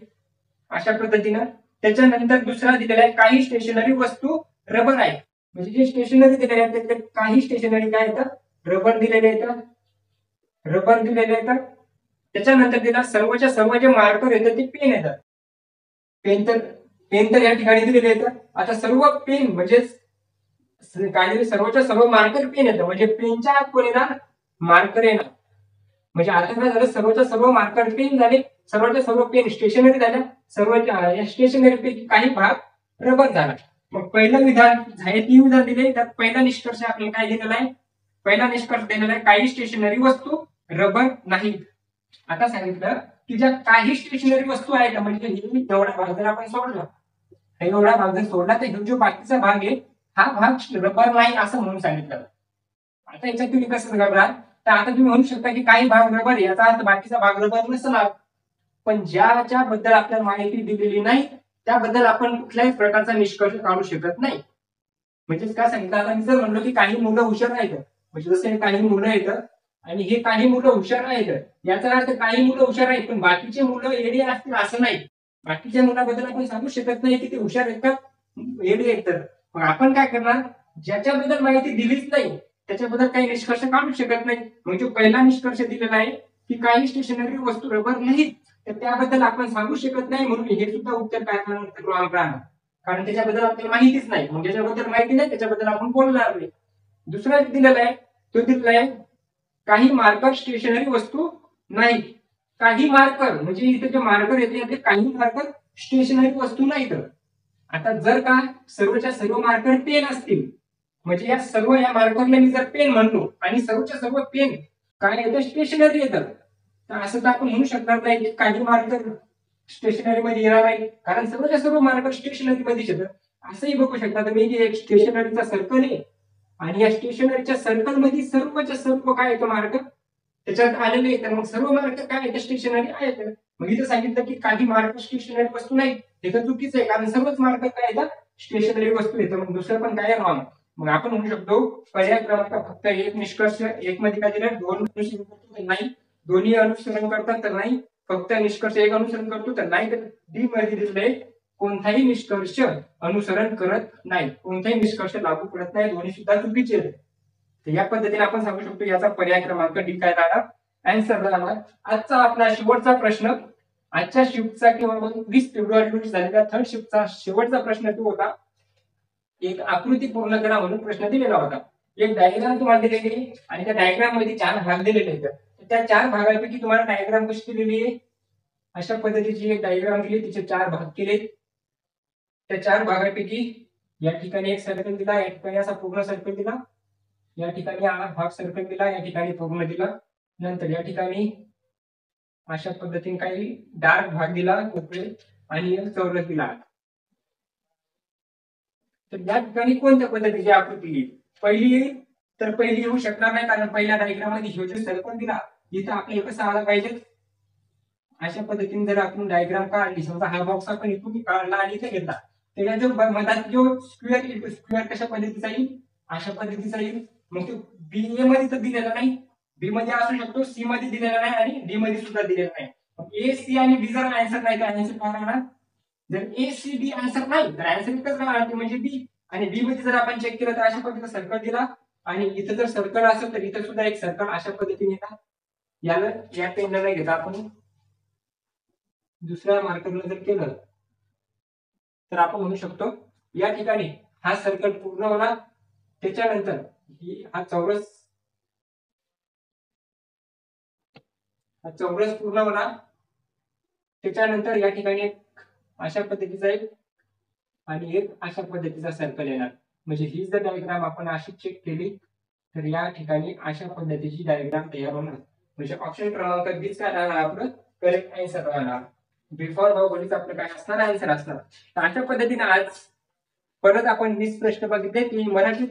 अशा पद्धतीनं. त्याच्यानंतर दुसरा दिलेला आहे काही स्टेशनरी वस्तू रबर आहे. म्हणजे जे स्टेशनरी दिलेले आहेत त्यात काही स्टेशनरी काय येतं, रबर दिलेले आहेत, रबर दिलेले आहेत. त्याच्यानंतर दिला सर्वच्या सर्व जे मार्कर येतात ते पेन येतात. पेन तर या ठिकाणी दिलेले आहेत. आता सर्व पेन म्हणजे काय सर्वच्या सर्व मार्कर पेन येतं. म्हणजे पेनच्या आत कोण येणार, मार्कर येणार. म्हणजे आता काय झालं, सर्वच्या सर्व मार्कर पेन झाले, सर्वच्या सर्व पेन स्टेशनरी झाल्या, सर्व स्टेशनरी पैकी काही भाग रबर झाला. मग पहिलं विधान झाले 3 विधान दिले. त्यात पहिला निष्कर्ष आपल्याला काय दिलेला आहे, पहिला निष्कर्ष दिलेला आहे काही स्टेशनरी वस्तू रबर नाही. आता सांगितलं की ज्या काही स्टेशनरी वस्तू आहेत म्हणजे एवढा भाग जर आपण सोडला, एवढा भाग जर सोडला तर जो बाकीचा भाग आहे हा भाग रबर नाही असं म्हणून सांगितलं. आता याच्यात तुम्ही कसं करणार, तर आता तुम्ही म्हणू शकता की काही भाग रबर आहे याचा अर्थ बाकीचा भाग रबर नसणार. पण ज्याच्याबद्दल आपल्याला माहिती दिलेली नाही त्याबद्दल आपण कुठल्याही प्रकारचा निष्कर्ष काढू शकत नाही. म्हणजे काय सांगितलं, आता मी जर म्हणलो की काही मुलं हुशार आहेत, म्हणजे जसं काही मुलं आहेत आणि हे काही मुलं हुशार आहेत, याचा अर्थ काही मुलं हुशार आहेत पण बाकीचे मुलं येडी असतील असं नाही. बाकीच्या मुलाबद्दल आपण सांगू शकत नाही की ते हुशार आहेत का येडी आहेत. तर मग आपण काय करणार, ज्याच्याबद्दल माहिती दिलीच नाही त्याच्याबद्दल काही निष्कर्ष काढू शकत नाही. म्हणजे पहिला निष्कर्ष दिलेला आहे की काही स्टेशनरी वस्तू रबर नाहीत, तर त्याबद्दल आपण सांगू शकत नाही. म्हणून हे सुद्धा उत्तर काय करणार, कारण त्याच्याबद्दल आपल्याला माहितीच नाही. मग ज्याच्याबद्दल माहिती नाही त्याच्याबद्दल आपण बोलणार नाही. दुसरा दिलेला आहे तो दिलेला आहे काही मार्कर स्टेशनरी वस्तू नाही. काही मार्कर म्हणजे इथे जे मार्कर येते काही मार्कर स्टेशनरी वस्तू नाहीत. आता जर का सर्वच्या सर्व मार्कर पेन असतील म्हणजे या मार्करला मी जर पेन म्हणतो आणि सर्वच्या सर्व पेन काय येतं, स्टेशनरी येतं, तर असं तर आपण म्हणू शकणार नाही की काही मार्कर स्टेशनरी मध्ये येणार नाही, कारण सर्वच्या सर्व मार्कर स्टेशनरी मध्येच येतं. असंही बघू शकता तुम्ही की एक स्टेशनरीचा सर्कल आहे आणि या स्टेशनरीच्या सर्कल मध्ये सर्वच्या सर्व काय येतं मार्कर त्याच्यात आलेले आहेत. तर मग सर्व मार्कर काय येतं, स्टेशनरी आहेत. मग इथं सांगितलं की काही मार्कर स्टेशनरी वस्तू नाही, हे तर चुकीचं आहे, कारण सर्वच मार्कर काय येतात, स्टेशनरी वस्तू येतं. मग दुसरं पण काय रॉंग. मग आपण म्हणू शकतो पर्याय क्रमांक फक्त एक निष्कर्ष एक मध्ये काय दिलं, दोन अनुसरण करतो तर नाही, दोन्ही अनुसरण करतात तर नाही, फक्त निष्कर्ष एक अनुसरण करतो तर नाही, तर डी मध्ये दिलेले कोणताही निष्कर्ष अनुसरण करत नाही, कोणताही निष्कर्ष लागू पडत नाही, दोन्ही सुद्धा चुकीचे आहेत. तर या पद्धतीने आपण सांगू शकतो याचा पर्याय क्रमांक डी काय राहणार, आन्सर राहणार. आजचा आपला शेवटचा प्रश्न, आजच्या शिफ्टचा किंवा मग 20 फेब्रुवारी रोजी झालेल्या थर्ड शिफ्टचा शेवटचा प्रश्न तो होता, एक आकृती पूर्ण करा म्हणून प्रश्न दिलेला होता. एक डायग्राम तुम्हाला दिलेली आणि त्या डायग्राम मध्ये 4 भाग दिलेले आहेत. त्या 4 भागांपैकी तुम्हाला डायग्राम कशी दिलेली आहे, अशा पद्धतीची एक डायग्राम दिली, तिचे 4 भाग केले. त्या 4 भागांपैकी या ठिकाणी एक सर्कल दिला, या ठिकाणी असा पूर्ण सर्कल दिला, या ठिकाणी हा भाग सर्कल दिला, या ठिकाणी पूर्ण दिला, नंतर या ठिकाणी अशा पद्धतीने काही डार्क भाग दिला आणि चौरस दिला. तर या ठिकाणी कोणत्या पद्धतीची आकृती येईल, पहिली येईल तर पहिली येऊ शकणार नाही, कारण पहिल्या डायग्राम मध्ये ह्यो जो सर्कल दिला इथं आपल्याला कसं आला पाहिजे, अशा पद्धतीने जर आपण डायग्राम काढली, समजा हा बॉक्स आपण इथून काढला आणि इथे घेतला, तर या जो मधात जो स्क्वेअर येईल, स्क्वेअर कशा पद्धतीचा येईल, अशा पद्धतीचा येईल. मग तो बी ए मध्ये तर दिलेला नाही, बी मध्ये असू शकतो, सी मध्ये दिलेला नाही आणि डी मध्ये सुद्धा दिलेला नाही. मग ए सी आणि डी जर आन्सर नाही तर आन्सर काय राहणार, जर ए सी डी आन्सर नाही तर आन्सर एकच राहणार म्हणजे बी. आणि बी मध्ये जर आपण चेक केलं तर अशा पद्धतीचा सर्कल दिला आणि इथं जर सर्कल असेल तर इथं सुद्धा एक सर्कल अशा पद्धतीने येतात. याला या पेनला नाही घेता आपण दुसऱ्या मार्करला जर केलं तर आपण म्हणू शकतो या ठिकाणी हा सर्कल पूर्ण होणार, त्याच्यानंतर हा चौरस पूर्ण होणार, त्याच्यानंतर या ठिकाणी एक अशा पद्धतीचा एक आणि एक अशा पद्धतीचा सर्कल येणार. म्हणजे ही जर डायग्राम आपण अशी चेक केली तर या ठिकाणी अशा पद्धतीची डायग्राम तयार होणार. म्हणजे ऑप्शन क्रमांक 20 काय राहणार आपलं करेक्ट आन्सर राहणार. बिफोर भौगोलिक आपलं काय असणार, आन्सर असणार. तर अशा पद्धतीने आज परत आपण 20 प्रश्न बघितले की मराठीत.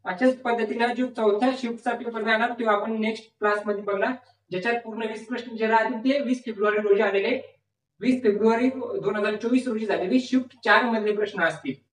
अशाच पद्धतीने जो चौथ्या शिफ्टचा पेपर राहणार तो आपण नेक्स्ट क्लासमध्ये बघणार, ज्याच्यात पूर्ण 20 प्रश्न जे राहतील ते 20 फेब्रुवारी रोजी आलेले, 20 फेब्रुवारी 2024 रोजी झालेले शिफ्ट 4 मधले प्रश्न असतील.